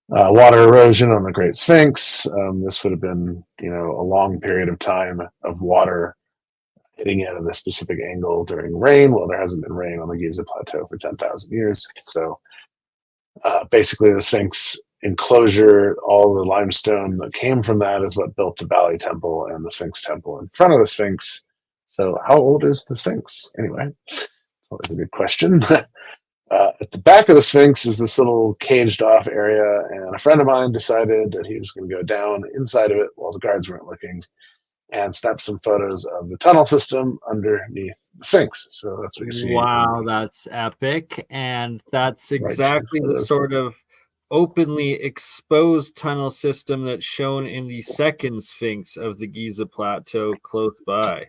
Water erosion on the Great Sphinx. This would have been, a long period of time of water hitting it at a specific angle during rain. Well, there hasn't been rain on the Giza Plateau for 10,000 years. So basically, the Sphinx enclosure, all the limestone that came from that is what built the Bali Temple and the Sphinx Temple in front of the Sphinx. So how old is the Sphinx? Anyway, it's always a good question. At the back of the Sphinx is this little caged off area, and a friend of mine decided that he was going to go down inside of it while the guards weren't looking and snap some photos of the tunnel system underneath the Sphinx. So that's what you see. Wow, that's epic. And that's exactly the sort of openly exposed tunnel system that's shown in the second Sphinx of the Giza Plateau close by.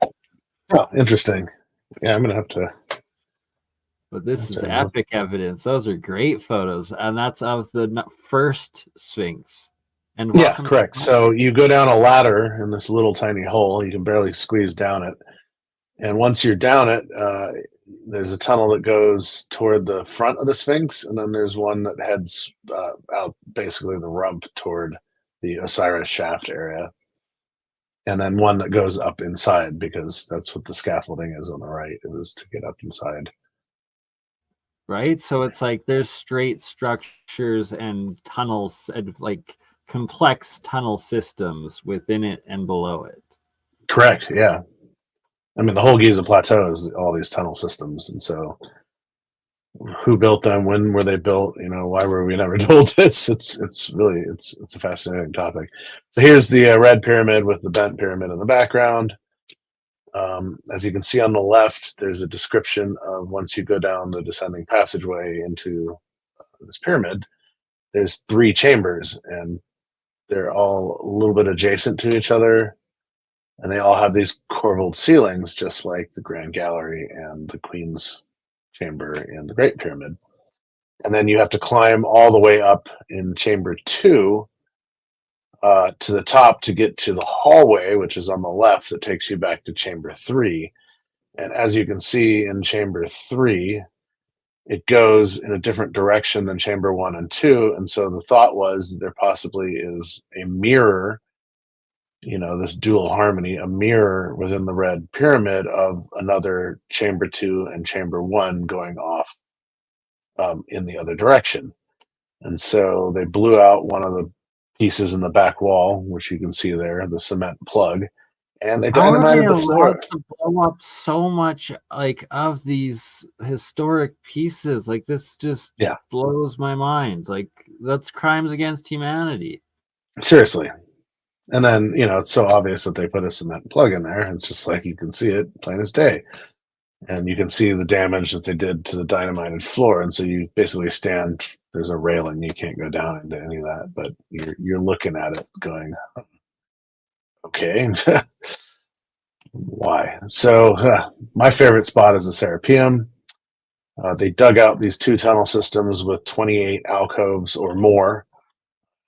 Oh, interesting. Yeah, I'm going to have to. But this is epic evidence. Those are great photos. And that's of the first Sphinx. And yeah, correct. So you go down a ladder in this little tiny hole. You can barely squeeze down it. And once you're down it, there's a tunnel that goes toward the front of the Sphinx. And then there's one that heads out basically the rump toward the Osiris shaft area. And then one that goes up inside, because that's what the scaffolding is on the right. It was to get up inside. Right? So it's like there's straight structures and tunnels and like complex tunnel systems within it and below it. Correct. Yeah. I mean, the whole Giza Plateau is all these tunnel systems. And so who built them? When were they built? Why were we never told this? It's a fascinating topic. So here's the red pyramid with the bent pyramid in the background. As you can see on the left, there's a description of once you go down the descending passageway into this pyramid, there's 3 chambers, and they're all a little bit adjacent to each other, and they all have these corbelled ceilings, just like the Grand Gallery and the Queen's Chamber in the Great Pyramid. And then you have to climb all the way up in Chamber 2 to the top to get to the hallway, which is on the left, that takes you back to Chamber 3. And as you can see in Chamber 3, it goes in a different direction than Chamber 1 and 2. And so the thought was that there possibly is a mirror, this dual harmony, a mirror within the red pyramid of another Chamber 2 and Chamber 1 going off in the other direction. And so they blew out one of the pieces in the back wall, which you can see there, the cement plug, and they dynamited the floor. To blow up so much of these historic pieces, this just blows my mind. That's crimes against humanity. Seriously. And then it's so obvious that they put a cement plug in there. It's just like you can see it plain as day, and you can see the damage that they did to the dynamited floor. And so you basically stand. There's a railing. You can't go down into any of that, but you're looking at it going, okay. Why? So my favorite spot is the Serapeum. They dug out these 2 tunnel systems with 28 alcoves or more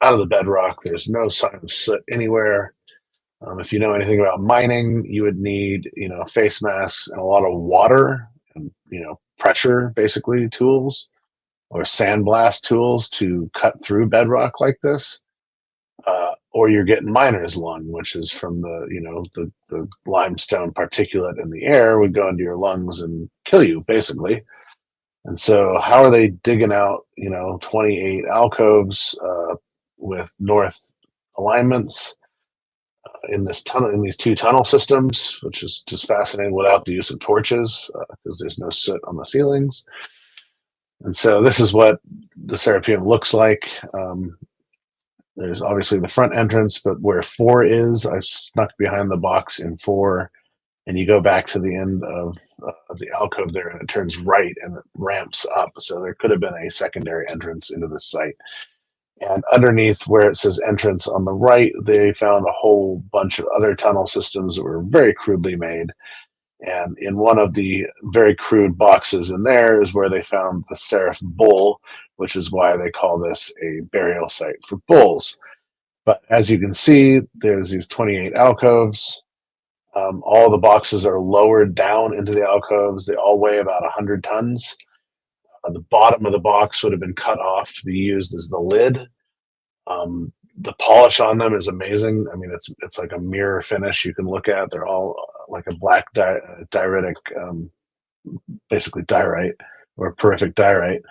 out of the bedrock. There's no sign of soot anywhere. If you know anything about mining, you would need face masks and a lot of water and pressure, basically, tools or sandblast tools to cut through bedrock like this. Or you're getting miner's lung, which is from the limestone particulate in the air would go into your lungs and kill you, basically. And so how are they digging out 28 alcoves with north alignments in this tunnel, in these 2 tunnel systems, which is just fascinating, without the use of torches, because there's no soot on the ceilings. And so this is what the Serapeum looks like. There's obviously the front entrance, but where 4 is, I've snuck behind the box in 4 and you go back to the end of the alcove there, and it turns right and it ramps up. So there could have been a secondary entrance into the site. And underneath where it says entrance on the right, they found a whole bunch of other tunnel systems that were very crudely made. And in one of the very crude boxes in there is where they found the seraph bull, which is why they call this a burial site for bulls. But as you can see, there's these 28 alcoves. All the boxes are lowered down into the alcoves. They all weigh about 100 tons. The bottom of the box would have been cut off to be used as the lid. The polish on them is amazing. I mean, it's like a mirror finish you can look at. They're all like a black dioritic, basically diorite or perfect diorite.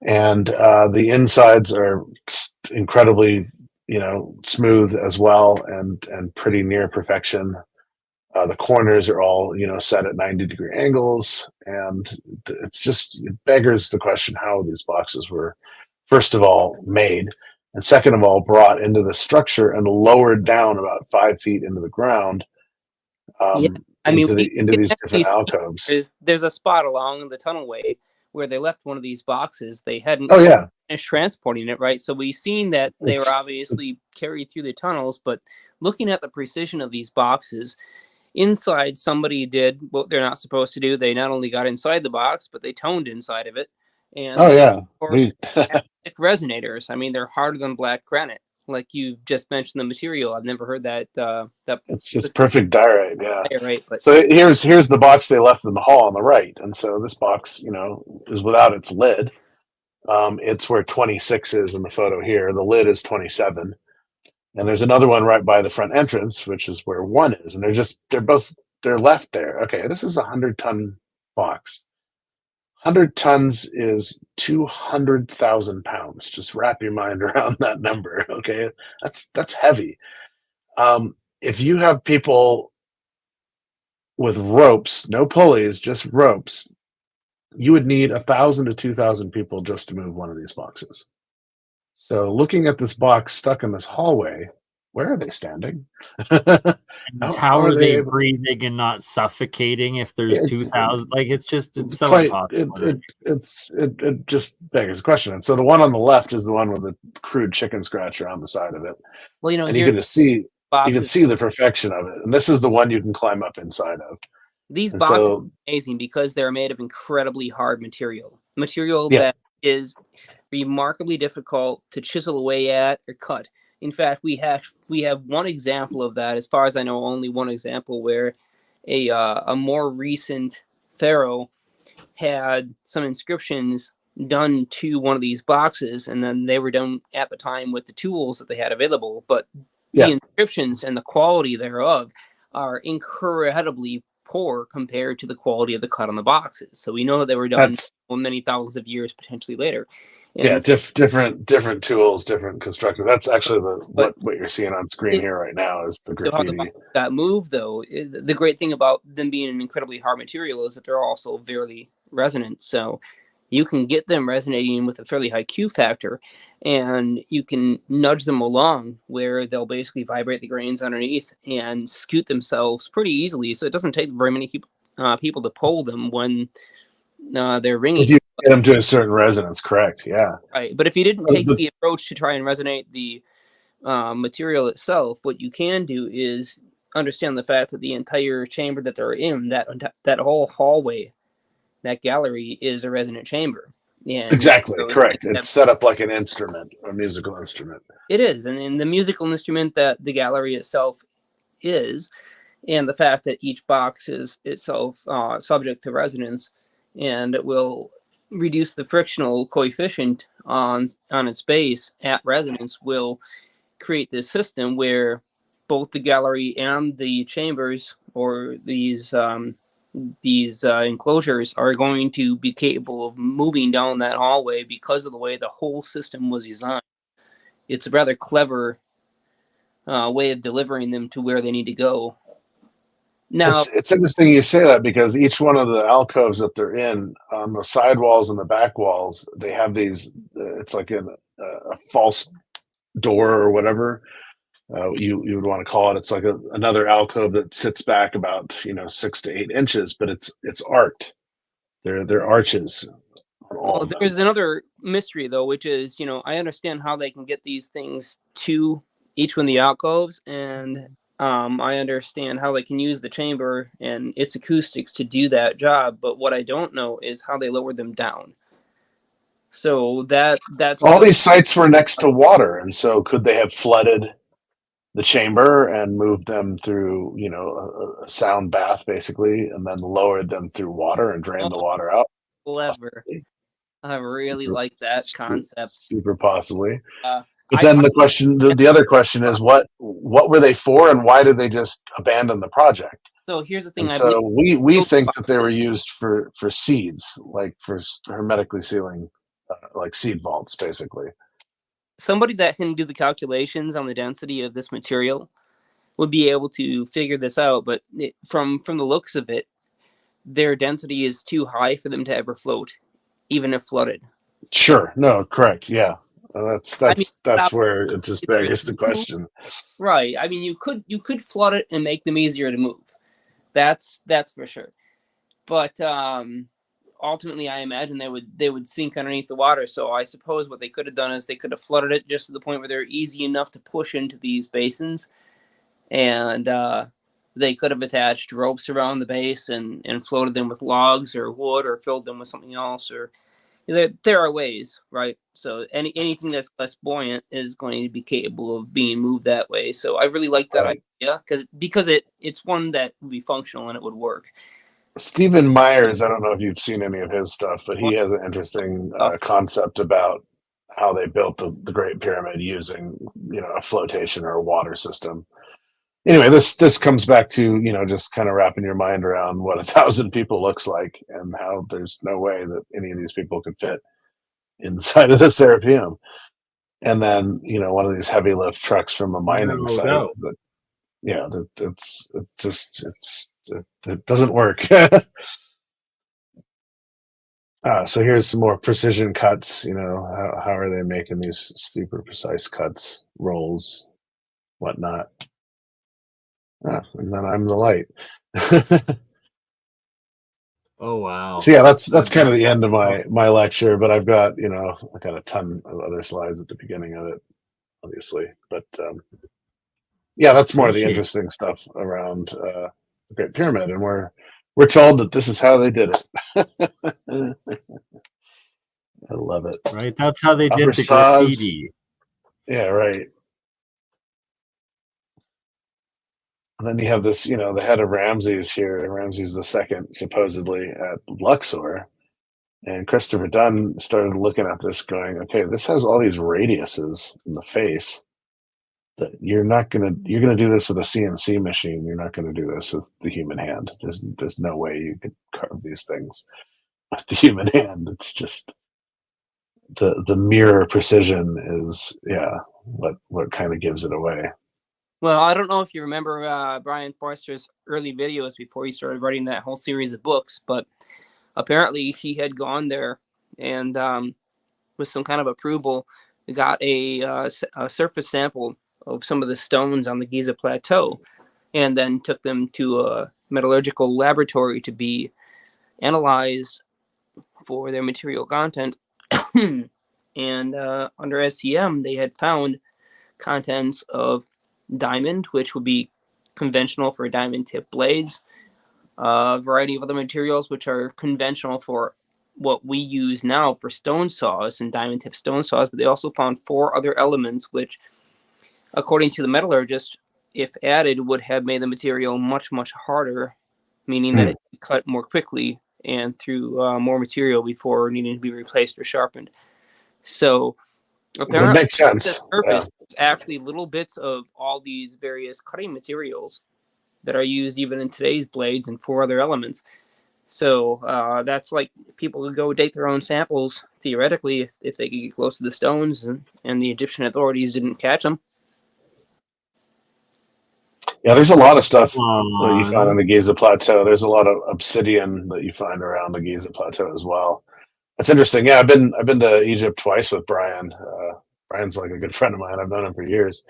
And the insides are incredibly, smooth as well, and pretty near perfection. The corners are all, set at 90-degree angles, and it beggars the question how these boxes were, first of all, made, and second of all, brought into the structure and lowered down about 5 feet into the ground, into these different alcoves. There's a spot along the tunnelway where they left one of these boxes. They hadn't finished transporting it, right? So we've seen that they were obviously carried through the tunnels, but looking at the precision of these boxes, inside, somebody did what they're not supposed to do. They not only got inside the box, but they toned inside of it. And of course, resonators. I mean, they're harder than black granite. Like you just mentioned, the material. I've never heard that. It's perfect diorite, yeah. Diorite, but so here's the box they left in the hall on the right, and so this box, is without its lid. It's where 26 is in the photo here. The lid is 27. And there's another one right by the front entrance, which is where 1 is. And they're left there. Okay, this is a 100-ton box. 100 tons is 200,000 pounds. Just wrap your mind around that number. Okay, that's heavy. If you have people with ropes, no pulleys, just ropes, you would need 1,000 to 2,000 people just to move one of these boxes. So looking at this box stuck in this hallway, where are they standing? How are they breathing and not suffocating if there's 2,000? Like, it's so impossible. It just begs the question. And so the one on the left is the one with the crude chicken scratcher on the side of it. Well, and you can just see the perfection of it. And this is the one you can climb up inside of. These boxes are amazing because they're made of incredibly hard material that is remarkably difficult to chisel away at or cut. In fact, we have one example of that, as far as I know, only one example, where a more recent pharaoh had some inscriptions done to one of these boxes, and then they were done at the time with the tools that they had available. But the inscriptions and the quality thereof are incredibly poor compared to the quality of the cut on the boxes. So we know that they were done many thousands of years potentially later. And different tools, different construction. That's actually what you're seeing on screen here right now is the graffiti. So how the box got moved, though, the great thing about them being an incredibly hard material is that they're also very resonant. So you can get them resonating with a fairly high Q factor, and you can nudge them along where they'll basically vibrate the grains underneath and scoot themselves pretty easily. So it doesn't take very many people to pull them when they're ringing. If you get them to a certain resonance, correct? Yeah. Right, but if you didn't take the approach to try and resonate the material itself, what you can do is understand the fact that the entire chamber that they're in, that whole hallway, that gallery, is a resonant chamber. And exactly, correct. It's set up like an instrument, a musical instrument. It is, and the musical instrument that the gallery itself is, and the fact that each box is itself subject to resonance, and it will reduce the frictional coefficient on its base at resonance, will create this system where both the gallery and the chambers, or these enclosures, are going to be capable of moving down that hallway because of the way the whole system was designed. It's a rather clever way of delivering them to where they need to go. Now, it's interesting you say that, because each one of the alcoves that they're in, on the side walls and the back walls, they have these, it's like a false door or whatever, you would want to call it. It's like another alcove that sits back about 6 to 8 inches, but it's arced. They're arches on all Well, of them. there's another mystery though, which is, I understand how they can get these things to each one of the alcoves, and I understand how they can use the chamber and its acoustics to do that job. But what I don't know is how they lower them down. So that's All these sites were next to water, and so could they have flooded the chamber and moved them through, a sound bath basically, and then lowered them through water and drained the water out? clever. I really like that concept. Super possibly. But I- then the other question is, what were they for, and why did they just abandon the project? So here's the thing. And so we think that they were used for seeds, like for hermetically sealing, like seed vaults, basically. Somebody that can do the calculations on the density of this material would be able to figure this out. But from the looks of it, their density is too high for them to ever float, even if flooded. Sure. No. Correct. Yeah. That's where it just begs the question. Right. I mean, you could flood it and make them easier to move. That's for sure. But ultimately, I imagine they would sink underneath the water. So I suppose what they could have done is they could have flooded it just to the point where they're easy enough to push into these basins, and they could have attached ropes around the base and floated them with logs or wood, or filled them with something else, or there are ways, right? So anything that's less buoyant is going to be capable of being moved that way. So I really like that idea because it's one that would be functional and it would work. Stephen Myers, I don't know if you've seen any of his stuff, but he has an interesting concept about how they built the Great Pyramid using a flotation or a water system. Anyway, this comes back to just kind of wrapping your mind around what 1,000 people looks like, and how there's no way that any of these people could fit inside of the serapeum. And then one of these heavy lift trucks from a mining site. No. It doesn't work. So here's some more precision cuts. How are they making these super precise cuts, rolls, whatnot? And then I'm the light. Oh wow! So yeah, that's kind of the end of my lecture. But I've got a ton of other slides at the beginning of it, obviously. But yeah, that's more of the interesting stuff around the Great Pyramid, and we're told that this is how they did it. I love it. Right, that's how they did the graffiti. Yeah, right. And then you have this, the head of Ramses here, Ramses II, supposedly at Luxor. And Christopher Dunn started looking at this going, okay, this has all these radiuses in the face that you're going to do this with a CNC machine. You're not going to do this with the human hand. There's no way you could carve these things with the human hand. It's just the mirror precision is, what kind of gives it away. Well, I don't know if you remember Brian Forster's early videos before he started writing that whole series of books, but apparently he had gone there and with some kind of approval, got a surface sample of some of the stones on the Giza plateau, and then took them to a metallurgical laboratory to be analyzed for their material content. And under SCM, they had found contents of diamond, which would be conventional for diamond tip blades, a variety of other materials which are conventional for what we use now for stone saws and diamond tip stone saws. But they also found 4 other elements which, according to the metallurgist, if added, would have made the material much, much harder, meaning that it could cut more quickly and through more material before needing to be replaced or sharpened. So apparently, that makes sense. The surface is actually little bits of all these various cutting materials that are used even in today's blades and 4 other elements. So that's like people could go date their own samples theoretically if they could get close to the stones, and the Egyptian authorities didn't catch them. Yeah, there's a lot of stuff that you find on the Giza Plateau. There's a lot of obsidian that you find around the Giza Plateau as well. That's interesting. Yeah, I've been to Egypt twice with Brian. Brian's like a good friend of mine. I've known him for years.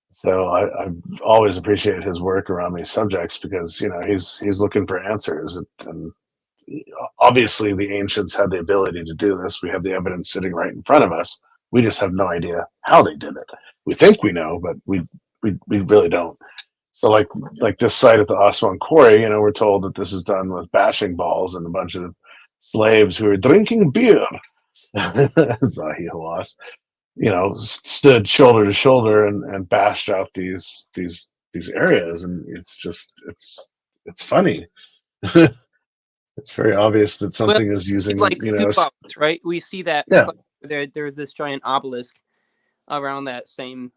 So I always appreciate his work around these subjects because he's looking for answers, and obviously the ancients had the ability to do this. We have the evidence sitting right in front of us. We just have no idea how they did it. We think we know, but we really don't. So like this site at the Aswan Quarry, we're told that this is done with bashing balls and a bunch of slaves who are drinking beer. Zahi Hawass, stood shoulder to shoulder and bashed out these areas, and it's funny. It's very obvious that Well, something is using, like scoop outs, right? We see that Yeah. there's this giant obelisk around that same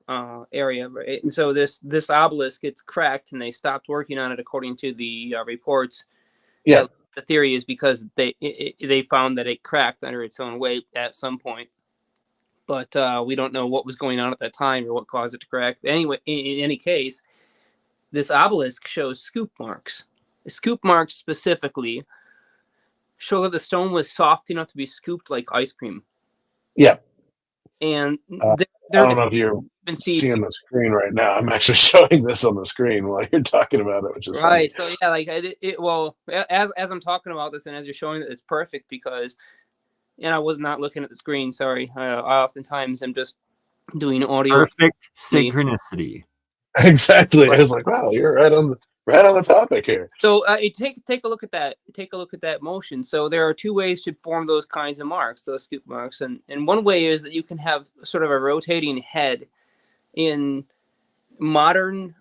area, right? And so this obelisk gets cracked, and they stopped working on it according to the reports. Yeah. The theory is because they found that it cracked under its own weight at some point, but we don't know what was going on at that time or what caused it to crack. Anyway, in any case, this obelisk shows scoop marks. The scoop marks specifically show that the stone was soft enough to be scooped like ice cream. Yeah. And I don't know if you're seeing the screen right now. I'm actually showing this on the screen while you're talking about it, which is right. funny. So yeah, like well, as I'm talking about this and as you're showing it, it's perfect because, and I was not looking at the screen. Sorry, I oftentimes am just doing audio. Perfect synchronicity. Exactly. I was like, wow, you're right on the topic here. So take a look at that. Take a look at that motion. So there are two ways to form those kinds of marks, those scoop marks, and one way is that you can have sort of a rotating head. In modern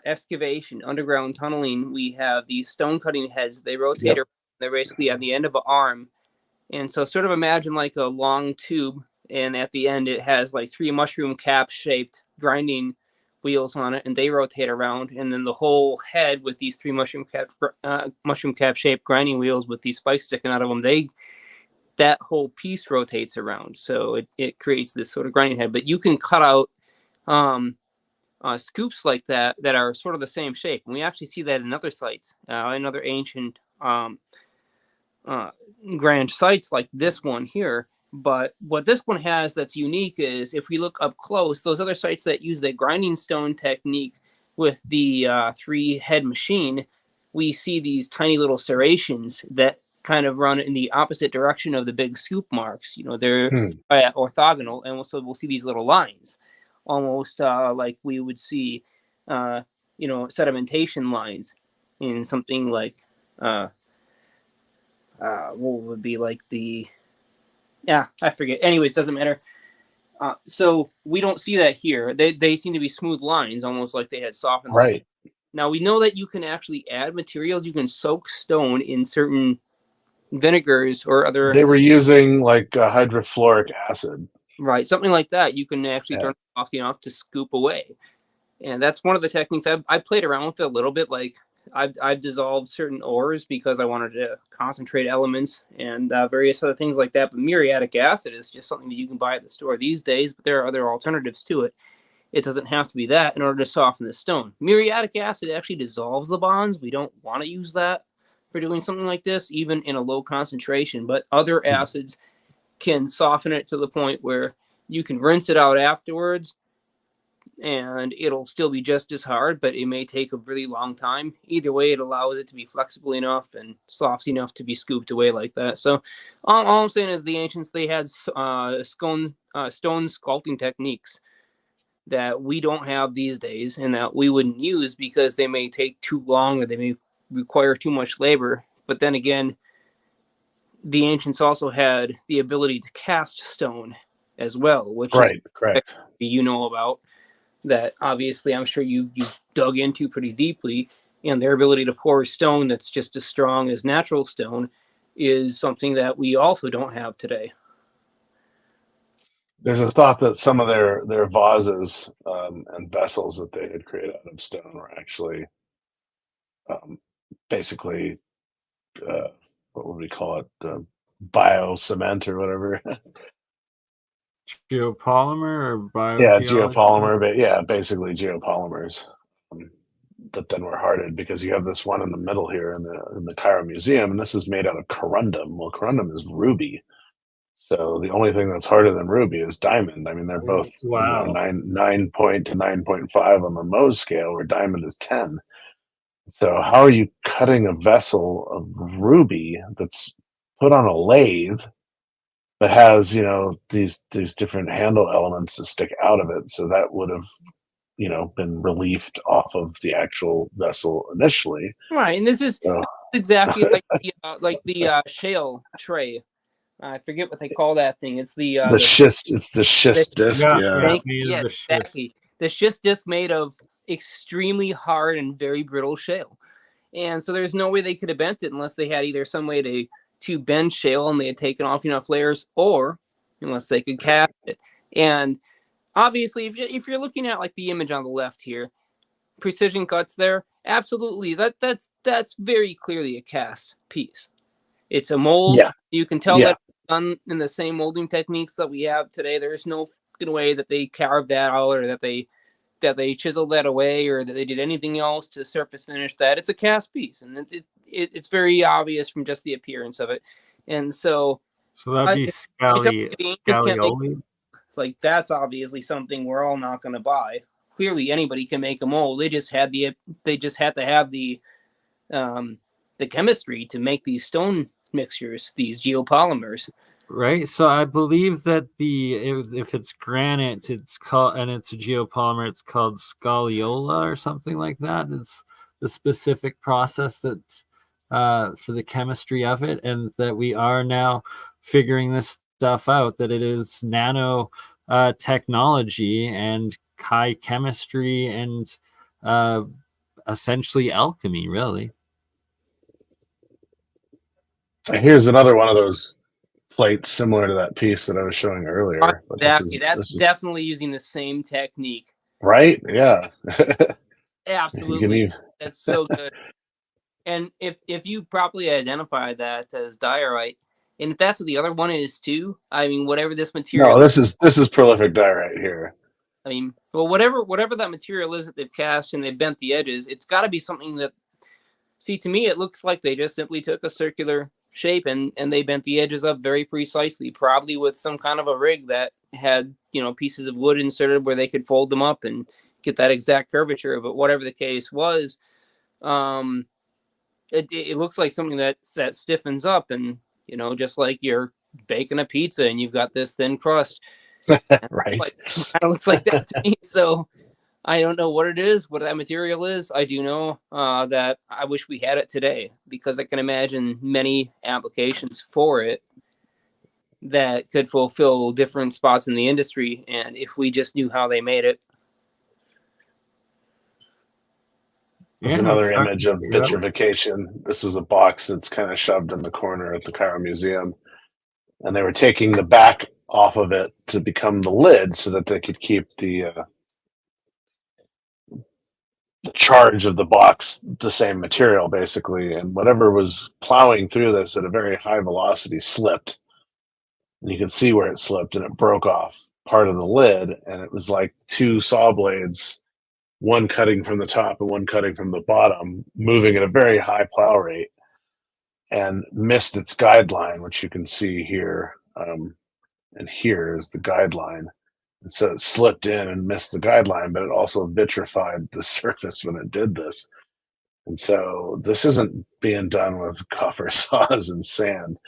excavation, underground tunneling, we have these stone cutting heads. They rotate around. They're basically at the end of an arm, and so sort of imagine like a long tube, and at the end it has like three mushroom cap shaped grinding wheels on it, and they rotate around, and then the whole head with these three mushroom cap shaped grinding wheels with these spikes sticking out of them, that whole piece rotates around, so it creates this sort of grinding head. But you can cut out scoops like that are sort of the same shape, and we actually see that in other sites, in other ancient grand sites like this one here. But what this one has that's unique is if we look up close, those other sites that use the grinding stone technique with the three head machine, we see these tiny little serrations that kind of run in the opposite direction of the big scoop marks. They're orthogonal, and so we'll see these little lines, almost like we would see, sedimentation lines in something like what would be like I forget. Anyways, doesn't matter. So we don't see that here. They seem to be smooth lines, almost like they had softened. Right. Now we know that you can actually add materials. You can soak stone in certain vinegars or other. They were using like hydrofluoric acid. Right, something like that. You can actually turn it off enough to scoop away, and that's one of the techniques I played around with it a little bit. Like I've dissolved certain ores because I wanted to concentrate elements and various other things like that. But muriatic acid is just something that you can buy at the store these days, but there are other alternatives to it. It doesn't have to be that in order to soften the stone. Muriatic acid actually dissolves the bonds. We don't want to use that for doing something like this, even in a low concentration. But other acids can soften it to the point where you can rinse it out afterwards and it'll still be just as hard, but it may take a really long time. Either way, it allows it to be flexible enough and soft enough to be scooped away like that. So all I'm saying is the ancients, they had stone sculpting techniques that we don't have these days and that we wouldn't use because they may take too long or they may require too much labor. But then again, the ancients also had the ability to cast stone as well, which is correct. About that. Obviously, I'm sure you dug into pretty deeply, and their ability to pour stone that's just as strong as natural stone is something that we also don't have today. There's a thought that some of their vases and vessels that they had created out of stone were actually basically what would we call it? Bio cement or whatever. Geopolymer or bio? Yeah, geopolymer, but basically geopolymers that then were hardened, because you have this one in the middle here in the Cairo Museum, and this is made out of corundum. Well, corundum is ruby, So the only thing that's harder than ruby is diamond. I mean, they're both Wow. 9 point to 9.5 on the Mohs scale, where diamond is 10. So how are you cutting a vessel of ruby that's put on a lathe that has these different handle elements that stick out of it? So that would have been relieved off of the actual vessel initially. Right, and this is So, exactly like the shale tray. I forget what they call that thing. It's the schist. It's the schist disc. Yeah. yes, exactly. The schist disc made of extremely hard and very brittle shale, and so there's no way they could have bent it unless they had either some way to bend shale and they had taken off enough layers, or unless they could cast it. And obviously, if you're looking at like the image on the left here, precision cuts there, absolutely, that's very clearly a cast piece. It's a mold. Yeah. You can tell that it's done in the same molding techniques that we have today. There's no way that they carved that out, or that they chiseled that away, or that they did anything else to surface finish that. It's a cast piece, and it's very obvious from just the appearance of it. And so that'd be Scalioli. Like, that's obviously something we're all not going to buy. Clearly, anybody can make a mold. They just had to have the chemistry to make these stone mixtures, these geopolymers. Right. So I believe that if it's granite, it's called, and it's a geopolymer, it's called Scaliola or something like that. It's the specific process that's for the chemistry of it, and that we are now figuring this stuff out, that it is nano technology and high chemistry and essentially alchemy, really. Here's another one of those plates similar to that piece that I was showing earlier. But exactly. That's definitely using the same technique. Right? Yeah. Absolutely. That's so good. And if you properly identify that as diorite, and if that's what the other one is too, I mean, whatever this material. No, this is prolific diorite here. I mean, well, whatever that material is that they've cast and they've bent the edges, it's got to be something that. See, to me, it looks like they just simply took a circular shape and they bent the edges up very precisely, probably with some kind of a rig that had, pieces of wood inserted where they could fold them up and get that exact curvature. But whatever the case was, it looks like something that stiffens up, and, just like you're baking a pizza and you've got this thin crust. Right. It looks like that to me. So I don't know what it is, what that material is. I do know that I wish we had it today, because I can imagine many applications for it that could fulfill different spots in the industry. And if we just knew how they made it. There's another image of vitrification. This was a box that's kind of shoved in the corner at the Cairo Museum. And they were taking the back off of it to become the lid so that they could keep the charge of the box the same material, basically. And whatever was plowing through this at a very high velocity slipped. And you could see where it slipped, and it broke off part of the lid. And it was like two saw blades, one cutting from the top and one cutting from the bottom, moving at a very high plow rate, and missed its guideline, which you can see here. And here is the guideline. And so it slipped in and missed the guideline, but it also vitrified the surface when it did this. And so this isn't being done with copper saws and sand.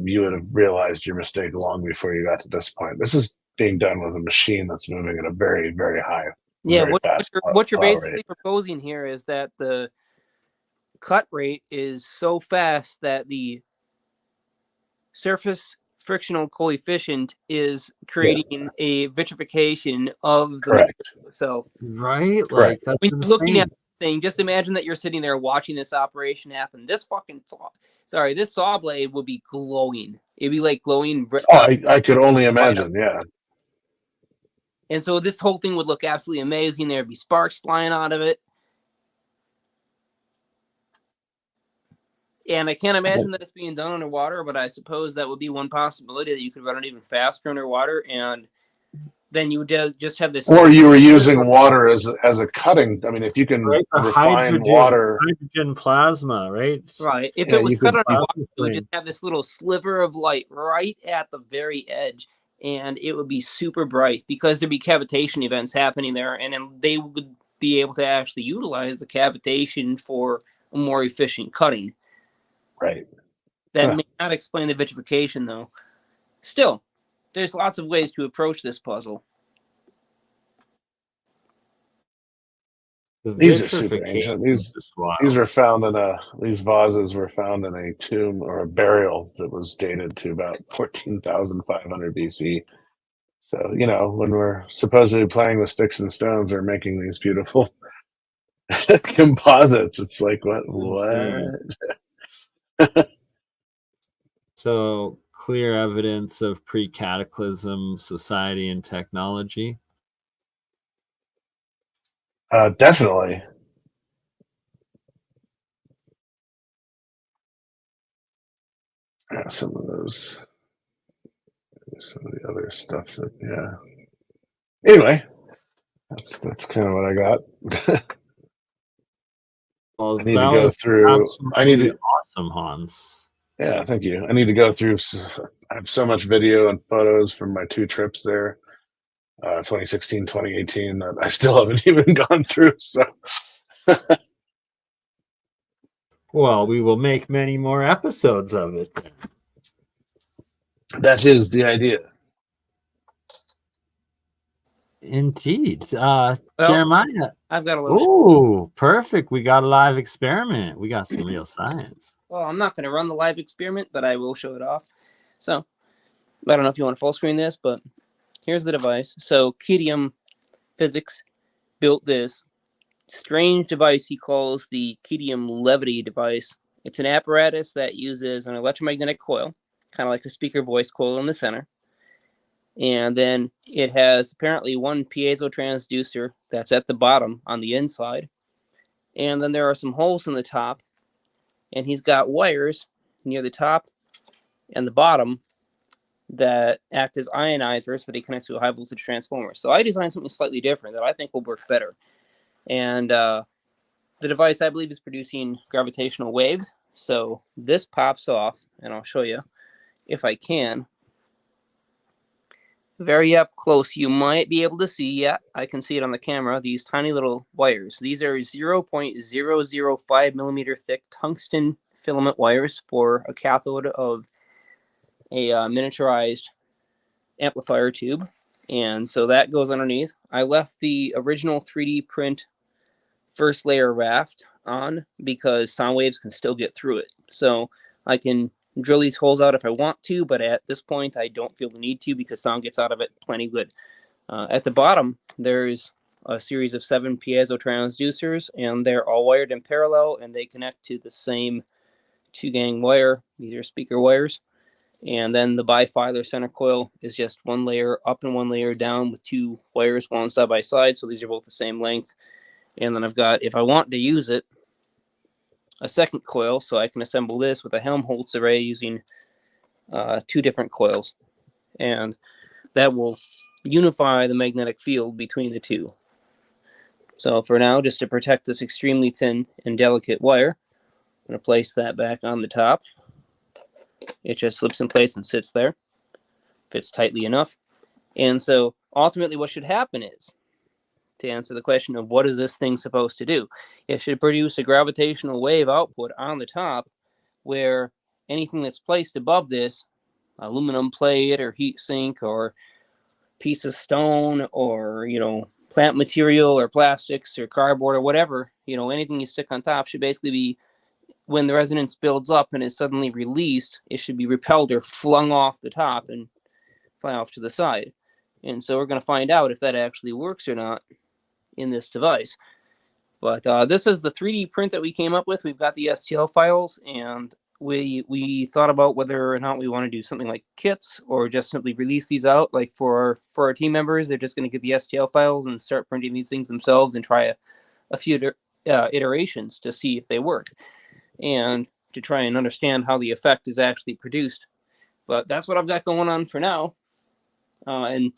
You would have realized your mistake long before you got to this point. This is being done with a machine that's moving at a very, very high. Yeah, what you're basically proposing here is that the cut rate is so fast that the surface frictional coefficient is creating a vitrification of the material itself. Right? Correct. Like, when you're looking at the thing, just imagine that you're sitting there watching this operation happen. This saw blade would be glowing. It'd be like glowing. I could only imagine, yeah. And so this whole thing would look absolutely amazing. There'd be sparks flying out of it. And I can't imagine that it's being done underwater, but I suppose that would be one possibility, that you could run it even faster underwater. And then you would just have this. Or you were using water as a cutting. I mean, if you can Right, the refine water, hydrogen plasma, right? Right. If Yeah, it was you cut could on water, plasma you would flame. just have this little sliver of light right at the very edge, and it would be super bright because there'd be cavitation events happening there, and then they would be able to actually utilize the cavitation for a more efficient cutting. right? That Huh. may not explain the vitrification, though. Still, there's lots of ways to approach this puzzle. The These are super vitrification ancient. is just wild. These were found in these vases were found in a tomb or a burial that was dated to about 14,500 BC. So, you know, when we're supposedly playing with sticks and stones, we're making these beautiful composites. It's like, what? Insane. So clear evidence of pre-cataclysm society and technology. Definitely. Yeah, some of those, some of the other stuff that, yeah. Anyway, that's kind of what I got. Well, I need to go through. I need to. Awesome, Hans. Yeah, thank you. I need to go through. I have so much video and photos from my 2 trips there, 2016, 2018, that I still haven't even gone through. So, well, we will make many more episodes of it. that is the idea. Indeed. Well, Jeremiah. I've got a little. Ooh, perfect. We got a live experiment. We got some real science. Well, I'm not going to run the live experiment, but I will show it off. So, I don't know if you want to full screen this, but here's the device. So, Kidium Physics built this strange device he calls the Kidium Levity device. It's an apparatus that uses an electromagnetic coil, kind of like a speaker voice coil in the center. And then it has apparently one piezo transducer that's at the bottom on the inside. And then there are some holes in the top. And he's got wires near the top and the bottom that act as ionizers that he connects to a high voltage transformer. So I designed something slightly different that I think will work better. And the device, I believe, is producing gravitational waves. So this pops off, and I'll show you if I can. Very up close, you might be able to see, yeah, I can see it on the camera, these tiny little wires. These are 0.005 millimeter thick tungsten filament wires for a cathode of a miniaturized amplifier tube. And so that goes underneath. I left the original 3D print first layer raft on because sound waves can still get through it. So I can drill these holes out if I want to, but at this point I don't feel the need to because sound gets out of it plenty good. At the bottom there's a series of 7 piezo transducers, and they're all wired in parallel, and they connect to the same 2-gang wire. These are speaker wires. And then the bifilar center coil is just one layer up and one layer down with 2 wires going side by side, so these are both the same length. And then I've got, if I want to use it, a second coil, so I can assemble this with a Helmholtz array using 2 different coils, and that will unify the magnetic field between the 2. So for now, just to protect this extremely thin and delicate wire, I'm going to place that back on the top. It just slips in place and sits there, fits tightly enough. And so ultimately what should happen is, to answer the question of what is this thing supposed to do, it should produce a gravitational wave output on the top where anything that's placed above this, aluminum plate or heat sink or piece of stone or, plant material or plastics or cardboard or whatever, anything you stick on top should basically be, when the resonance builds up and is suddenly released, it should be repelled or flung off the top and fly off to the side. And so we're going to find out if that actually works or not in this device. But this is the 3D print that we came up with. We've got the STL files, and we thought about whether or not we want to do something like kits or just simply release these out. Like for our team members, they're just going to get the STL files and start printing these things themselves and try a few iterations to see if they work and to try and understand how the effect is actually produced. But that's what I've got going on for now. And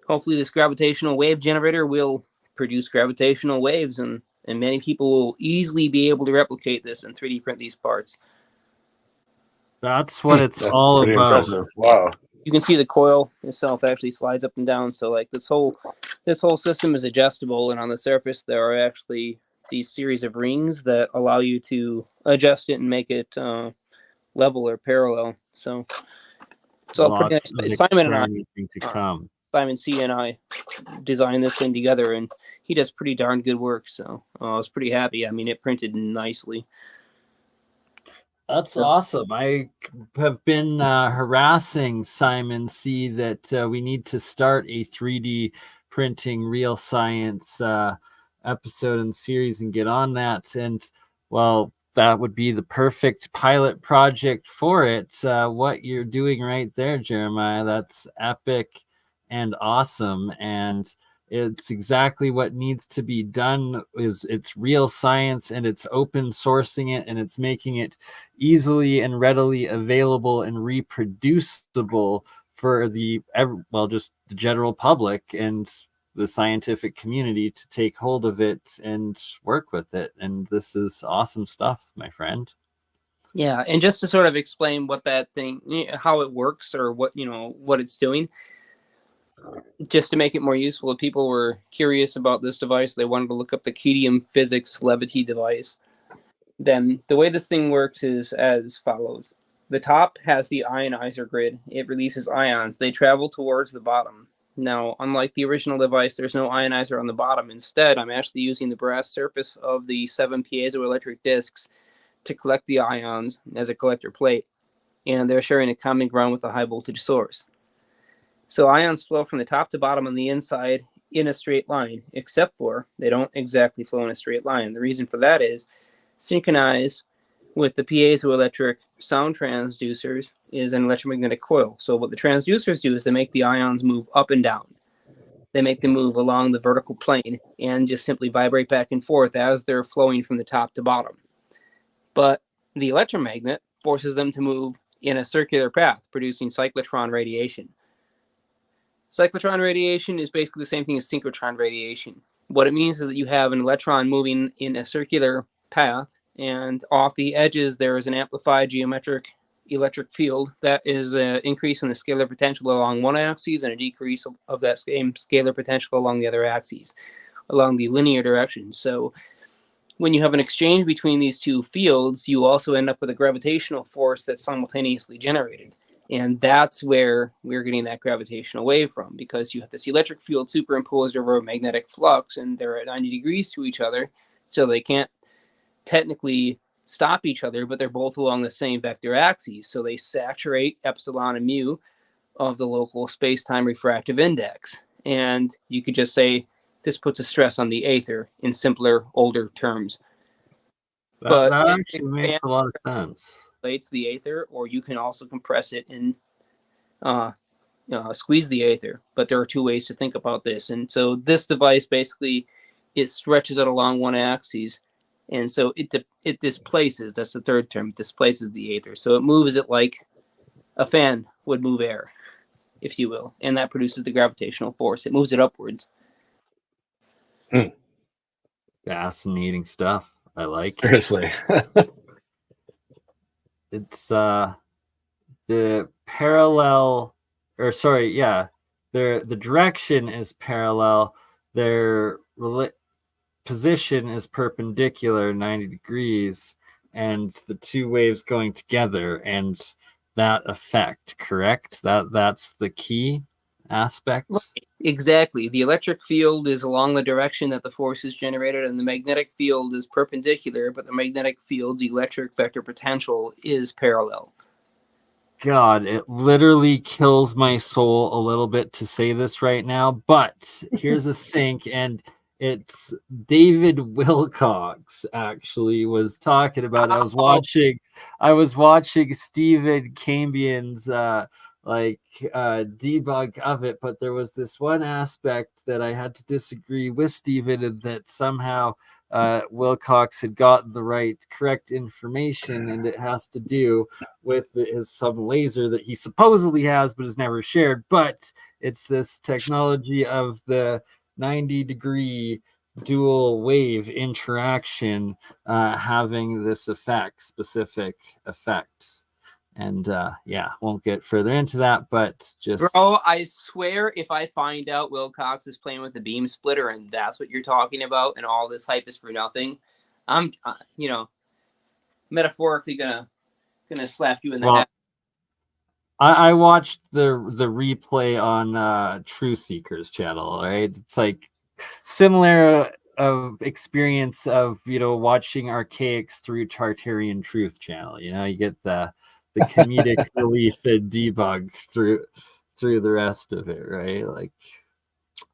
hopefully this gravitational wave generator will produce gravitational waves, and many people will easily be able to replicate this and 3D print these parts. That's what it's That's all pretty about. impressive. Wow. You can see the coil itself actually slides up and down. So like this whole system is adjustable, and on the surface there are actually these series of rings that allow you to adjust it and make it level or parallel. So it's all pretty Lots nice. of Simon and I, experimenting to come. Simon C and I designed this thing together, and he does pretty darn good work. So I was pretty happy. I mean, it printed nicely. That's awesome. I have been harassing Simon C that we need to start a 3D printing real science episode and series and get on that. And well, that would be the perfect pilot project for it. What you're doing right there, Jeremiah, that's epic and awesome. And it's exactly what needs to be done. It's real science, and it's open sourcing it, and it's making it easily and readily available and reproducible for just the general public and the scientific community to take hold of it and work with it. And this is awesome stuff, my friend. Yeah, and just to sort of explain what that thing, how it works, or what what it's doing, just to make it more useful, if people were curious about this device, they wanted to look up the Kedium physics levity device. Then the way this thing works is as follows. The top has the ionizer grid. It releases ions. They travel towards the bottom. Now, unlike the original device, there's no ionizer on the bottom. Instead, I'm actually using the brass surface of the 7 piezoelectric discs to collect the ions as a collector plate, and they're sharing a common ground with a high voltage source. So ions flow from the top to bottom on the inside in a straight line, except for they don't exactly flow in a straight line. The reason for that is synchronized with the piezoelectric sound transducers is an electromagnetic coil. So what the transducers do is they make the ions move up and down. They make them move along the vertical plane and just simply vibrate back and forth as they're flowing from the top to bottom. But the electromagnet forces them to move in a circular path, producing cyclotron radiation. Cyclotron radiation is basically the same thing as synchrotron radiation. What it means is that you have an electron moving in a circular path, and off the edges there is an amplified geometric electric field that is an increase in the scalar potential along one axis and a decrease of that same scalar potential along the other axis, along the linear direction. So when you have an exchange between these two fields, you also end up with a gravitational force that's simultaneously generated. And that's where we're getting that gravitational wave from, because you have this electric field superimposed over a magnetic flux, and they're at 90 degrees to each other, so they can't technically stop each other, but they're both along the same vector axes. So they saturate epsilon and mu of the local space-time refractive index. And you could just say this puts a stress on the aether in simpler, older terms. That actually makes a lot of sense. The aether, or you can also compress it and squeeze the aether. But there are two ways to think about this. And so this device basically, it stretches it along one axis, and so it displaces. That's the third term. It displaces the aether, so it moves it like a fan would move air, if you will, and that produces the gravitational force. It moves it upwards. Fascinating stuff. I like Seriously. It's the parallel, or sorry, yeah, the direction is parallel. Their position is perpendicular 90 degrees, and the two waves going together, and that effect, correct? That's the key aspect. Right. Exactly. The electric field is along the direction that the force is generated, and the magnetic field is perpendicular, but the magnetic field's electric vector potential is parallel. God, it literally kills my soul a little bit to say this right now, but here's a sync, and it's David Wilcox actually was talking about it. I was watching Stephen Cambian's debug of it, but there was this one aspect that I had to disagree with Stephen, and that somehow Wilcox had gotten the correct information, and it has to do with some laser that he supposedly has but has never shared. But it's this technology of the 90-degree dual wave interaction having this specific effect. And won't get further into that, but just... Bro, I swear if I find out Wilcox is playing with the beam splitter and that's what you're talking about and all this hype is for nothing, I'm, metaphorically gonna slap you in the head. I watched the replay on True Seeker's channel, right? It's like similar of experience of, watching Archaics through Tartarian Truth channel. You get the comedic relief and debug through the rest of it, right? Like,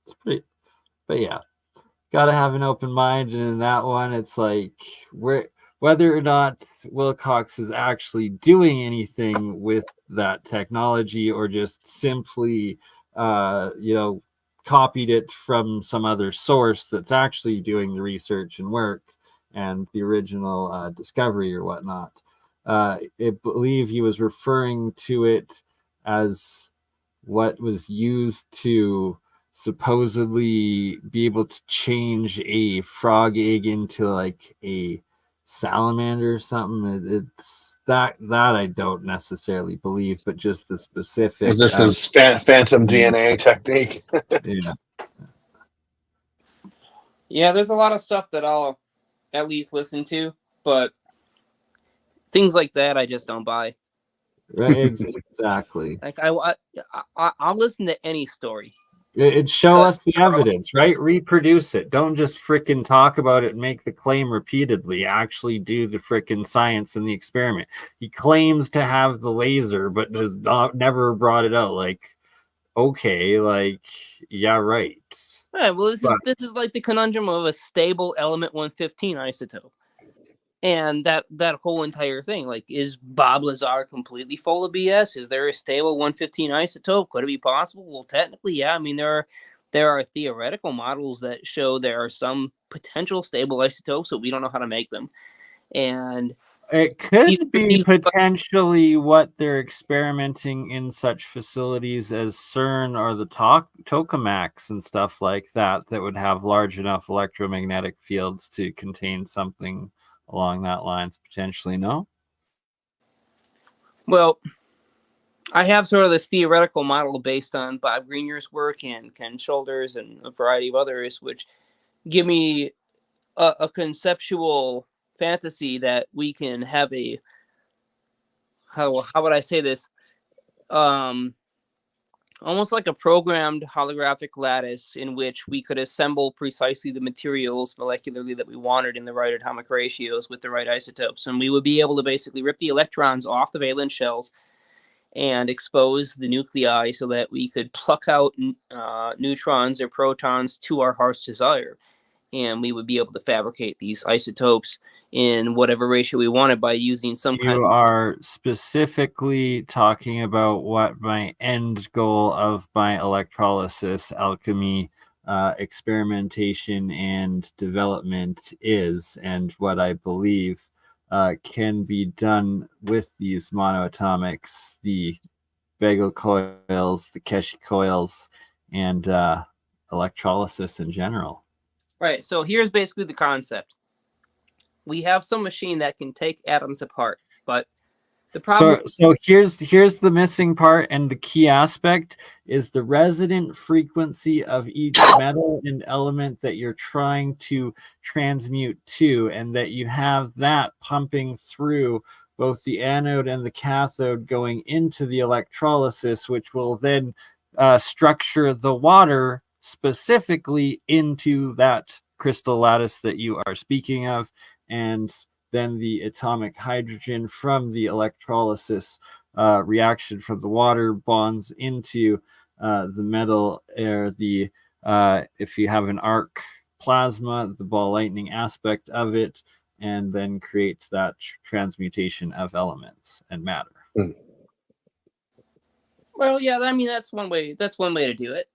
it's pretty, but yeah, gotta have an open mind. And in that one, it's like whether or not Wilcox is actually doing anything with that technology or just simply copied it from some other source that's actually doing the research and work and the original discovery or whatnot. I believe he was referring to it as what was used to supposedly be able to change a frog egg into like a salamander or something. It's that I don't necessarily believe, but just the specific. Was this his phantom DNA technique? Yeah. Yeah, there's a lot of stuff that I'll at least listen to, but things like that I just don't buy. Right, exactly. Like I'll listen to any story. It show us the evidence, right? Reproduce it. Don't just freaking talk about it and make the claim repeatedly. Actually do the freaking science in the experiment. He claims to have the laser, but has never brought it out. Like, okay, like, yeah, right. All right, well, this is like the conundrum of a stable element 115 isotope. And that whole entire thing, like, is Bob Lazar completely full of BS? Is there a stable 115 isotope? Could it be possible? Well, technically, yeah. I mean, there are theoretical models that show there are some potential stable isotopes, but we don't know how to make them. And it could be potentially what they're experimenting in such facilities as CERN or the tokamaks and stuff like that would have large enough electromagnetic fields to contain something along that lines, potentially. No? Well, I have sort of this theoretical model based on Bob Greenyer's work and Ken Shoulders and a variety of others, which give me a conceptual fantasy that we can have a, how would I say this? Almost like a programmed holographic lattice in which we could assemble precisely the materials molecularly that we wanted in the right atomic ratios with the right isotopes. And we would be able to basically rip the electrons off the valence shells and expose the nuclei so that we could pluck out neutrons or protons to our heart's desire. And we would be able to fabricate these isotopes in whatever ratio we wanted by using some kind of... You are specifically talking about what my end goal of my electrolysis, alchemy, experimentation, and development is, and what I believe can be done with these monoatomics, the bagel coils, the Keshi coils, and electrolysis in general. Right, so here's basically the concept. We have some machine that can take atoms apart, but the problem... So here's the missing part, and the key aspect is the resonant frequency of each metal and element that you're trying to transmute to, and that you have that pumping through both the anode and the cathode going into the electrolysis, which will then structure the water specifically into that crystal lattice that you are speaking of, and then the atomic hydrogen from the electrolysis reaction from the water bonds into the metal, or the if you have an arc plasma, the ball lightning aspect of it, and then creates that transmutation of elements and matter. Well, yeah, I mean, that's one way to do it.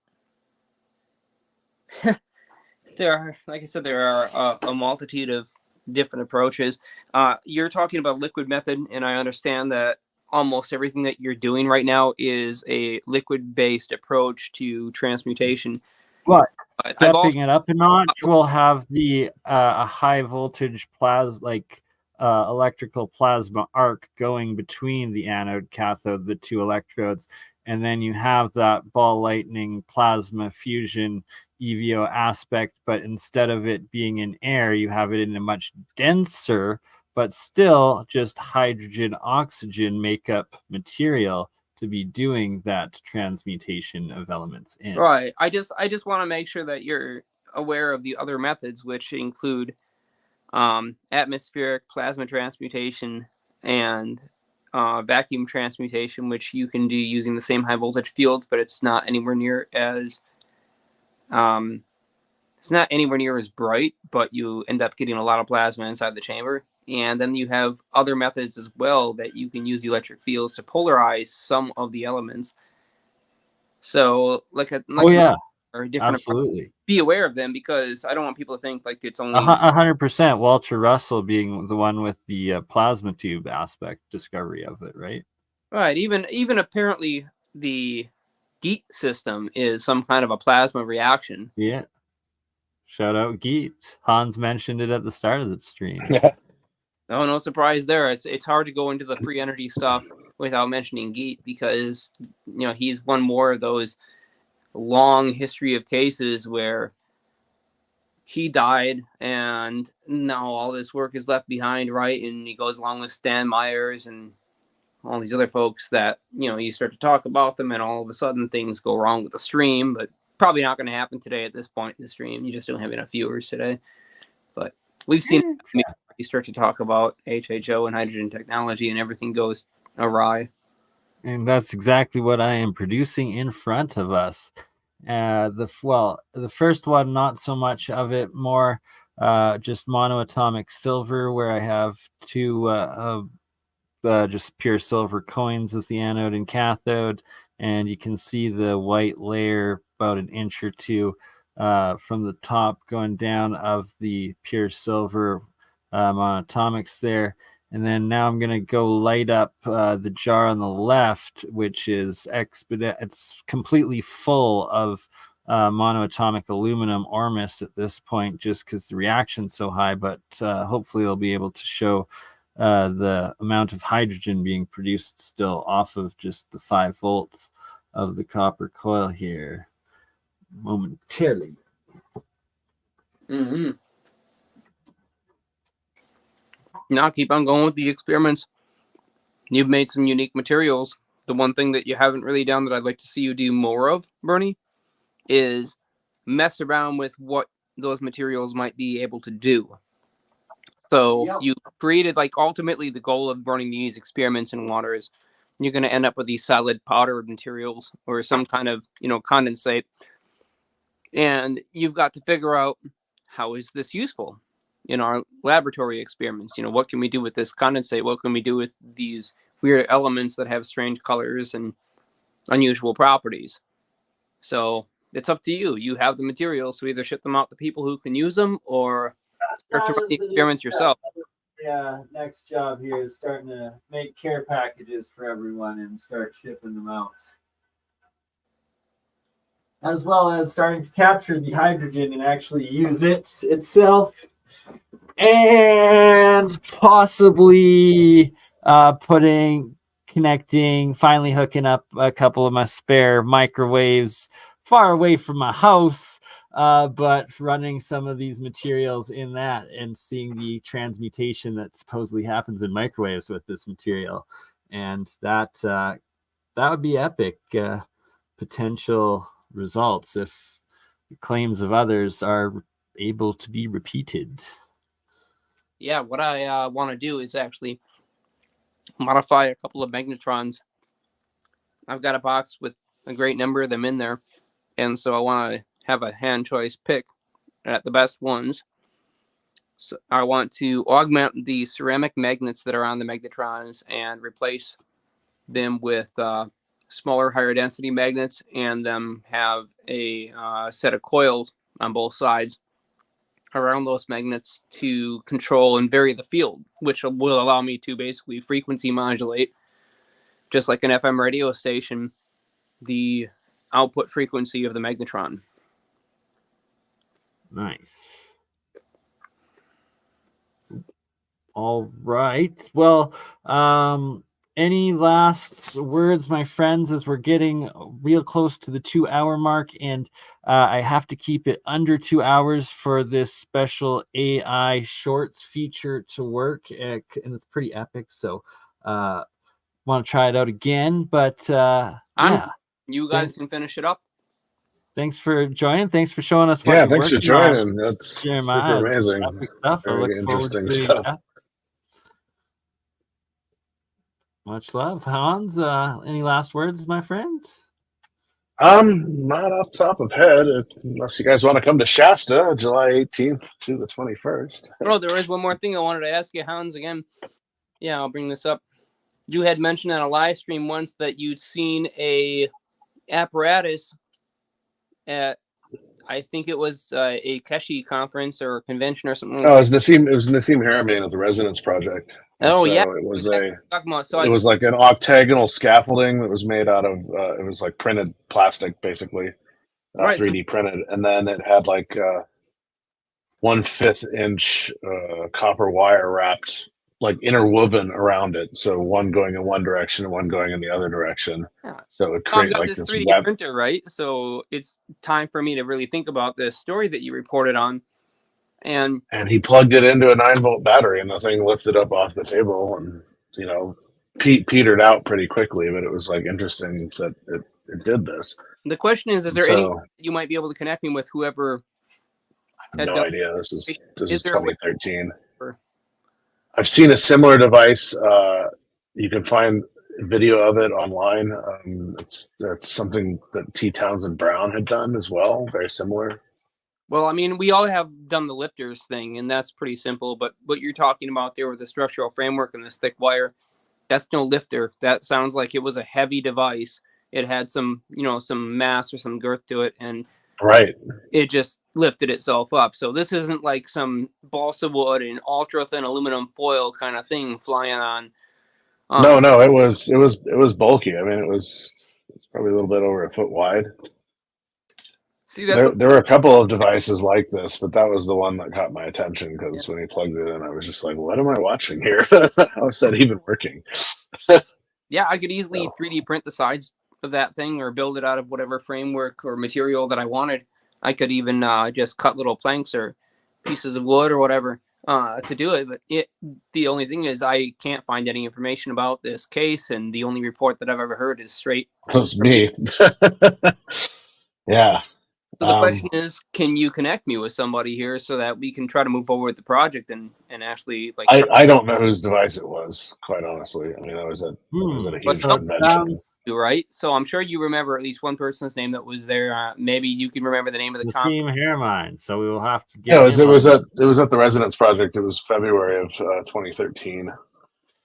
There are, like I said, there are a multitude of different approaches. You're talking about liquid method, and I understand that almost everything that you're doing right now is a liquid-based approach to transmutation. But I've stepping also it up a notch, we'll have the a high voltage electrical plasma arc going between the anode cathode, the two electrodes, and then you have that ball lightning plasma fusion EVO aspect, but instead of it being in air, you have it in a much denser but still just hydrogen oxygen makeup material to be doing that transmutation of elements in. right. I just want to make sure that you're aware of the other methods, which include atmospheric plasma transmutation and vacuum transmutation, which you can do using the same high voltage fields, but it's not anywhere near as bright, but you end up getting a lot of plasma inside the chamber. And then you have other methods as well that you can use the electric fields to polarize some of the elements. So, different. Absolutely. Be aware of them, because I don't want people to think like it's only 100%. Walter Russell being the one with the plasma tube aspect discovery of it, right? right. Even apparently the Geet system is some kind of a plasma reaction. Yeah. Shout out Geet. Hans mentioned it at the start of the stream. Oh, no surprise there. It's hard to go into the free energy stuff without mentioning Geet, because he's one more of those long history of cases where he died and now all this work is left behind, right? And he goes along with Stan Myers and all these other folks that you start to talk about them, and all of a sudden things go wrong with the stream. But probably not going to happen today at this point in the stream. You just don't have enough viewers today. But we've seen you start to talk about HHO and hydrogen technology, and everything goes awry. And that's exactly what I am producing in front of us. The first one, not so much of it, more just monoatomic silver, where I have two just pure silver coins as the anode and cathode, and you can see the white layer about an inch or two from the top going down of the pure silver monoatomics there. And then now I'm going to go light up the jar on the left, which is it's completely full of monoatomic aluminum Ormus at this point, just because the reaction's so high. But hopefully I'll be able to show the amount of hydrogen being produced still off of just the 5 volts of the copper coil here momentarily. Mm-hmm. Now keep on going with the experiments. You've made some unique materials. The one thing that you haven't really done that I'd like to see you do more of, BurnEye, is mess around with what those materials might be able to do. So you created, ultimately the goal of running these experiments in water is you're going to end up with these solid powdered materials or some kind of, condensate. And you've got to figure out, how is this useful in our laboratory experiments? What can we do with this condensate? What can we do with these weird elements that have strange colors and unusual properties? So it's up to you. You have the materials, so either ship them out to people who can use them or start to run the experiments yourself. Yeah, next job here is starting to make care packages for everyone and start shipping them out. As well as starting to capture the hydrogen and actually use it itself. And possibly finally hooking up a couple of my spare microwaves far away from my house, but running some of these materials in that and seeing the transmutation that supposedly happens in microwaves with this material. And that would be epic potential results if the claims of others are able to be repeated. Yeah, what I want to do is actually modify a couple of magnetrons. I've got a box with a great number of them in there, and so I want to have a hand choice pick at the best ones. So I want to augment the ceramic magnets that are on the magnetrons and replace them with smaller, higher density magnets, and them have a set of coils on both sides around those magnets to control and vary the field, which will allow me to basically frequency modulate, just like an FM radio station, the output frequency of the magnetron. Nice. All right. Well, any last words, my friends, as we're getting real close to the 2-hour mark, and I have to keep it under 2 hours for this special AI shorts feature to work, and it's pretty epic. So, want to try it out again, but yeah, you guys can finish it up. Thanks for joining. Thanks for showing us. Yeah, thanks for joining. That's Jeremiah, super amazing. Epic stuff. Very I look forward to interesting doing stuff. that. Much love, Hans. Any last words, my friend? Not off the top of head, unless you guys want to come to Shasta, July 18th to the 21st. Oh, there is one more thing I wanted to ask you, Hans, again. Yeah, I'll bring this up. You had mentioned on a live stream once that you'd seen a apparatus at, I think it was a Keshi conference or convention or something. Oh, it was Nassim Haramein at the Resonance Project. Oh, so yeah. It was was like an octagonal scaffolding that was made out of, it was like printed plastic, basically, right. 3D printed. And then it had like 1/5 inch copper wire wrapped, like interwoven around it. So one going in one direction and one going in the other direction. Yeah. So it would create got like this this 3D web. printer, right? So it's time for me to really think about this story that you reported on. And he plugged it into a 9-volt battery, and the thing lifted up off the table, and petered out pretty quickly. But it was like interesting that it did this. The question is there any you might be able to connect me with whoever? I have no idea. This is 2013. Or... I've seen a similar device. You can find video of it online. That's something that T. Townsend Brown had done as well. Very similar. Well, I mean, we all have done the lifters thing, and that's pretty simple. But what you're talking about there with the structural framework and this thick wire, that's no lifter. That sounds like it was a heavy device. It had some mass or some girth to it, and right, it just lifted itself up. So this isn't like some balsa wood and ultra thin aluminum foil kind of thing flying on. No, it was bulky. I mean, it's probably a little bit over a foot wide. See, there were a couple of devices like this, but that was the one that caught my attention because when he plugged it in, I was just like, what am I watching here? How is that even working? Yeah, I could easily 3D print the sides of that thing or build it out of whatever framework or material that I wanted. I could even just cut little planks or pieces of wood or whatever to do it. But the only thing is I can't find any information about this case, and the only report that I've ever heard is straight. It was me. Yeah. So the question is, can you connect me with somebody here so that we can try to move forward with the project and actually like? I don't know whose device it was, quite honestly. I mean, I was at a huge convention. Right. So I'm sure you remember at least one person's name that was there. Maybe you can remember the name of the Nassim Haramein. So we will have to get. Yeah, it was at the Resonance Project. It was February of 2013.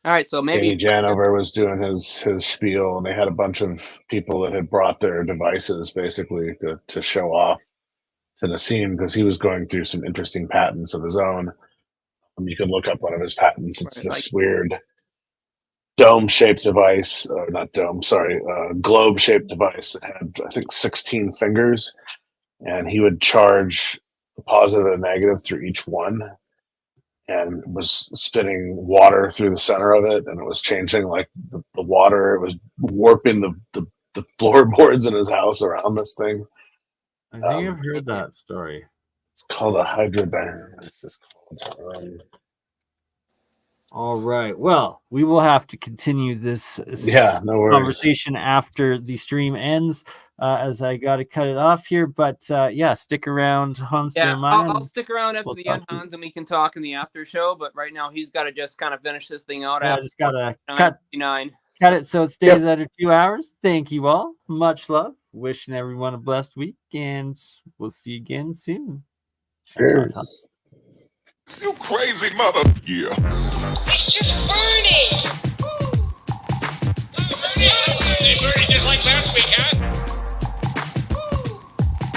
All right, so maybe Janover was doing his spiel, and they had a bunch of people that had brought their devices basically to show off to Nassim because he was going through some interesting patents of his own. You can look up one of his patents. It's this weird dome-shaped device, globe-shaped device that had, I think, 16 fingers, and he would charge a positive and a negative through each one. And was spinning water through the center of it, and it was changing like the water. It was warping the floorboards in his house around this thing. I think I've heard that story. It's called a hydrodynamic. What's this called? All right. Well, we will have to continue this conversation after the stream ends, as I got to cut it off here. But stick around, Hans. Yeah, I'll stick around after the end, Hans, and we can talk in the after show. But right now, he's got to just kind of finish this thing out. I just got to cut it so it stays under 2 hours. Thank you all. Much love. Wishing everyone a blessed week, and we'll see you again soon. Cheers. You crazy mother. Yeah. It's just BurnEye. BurnEye just like last week, huh?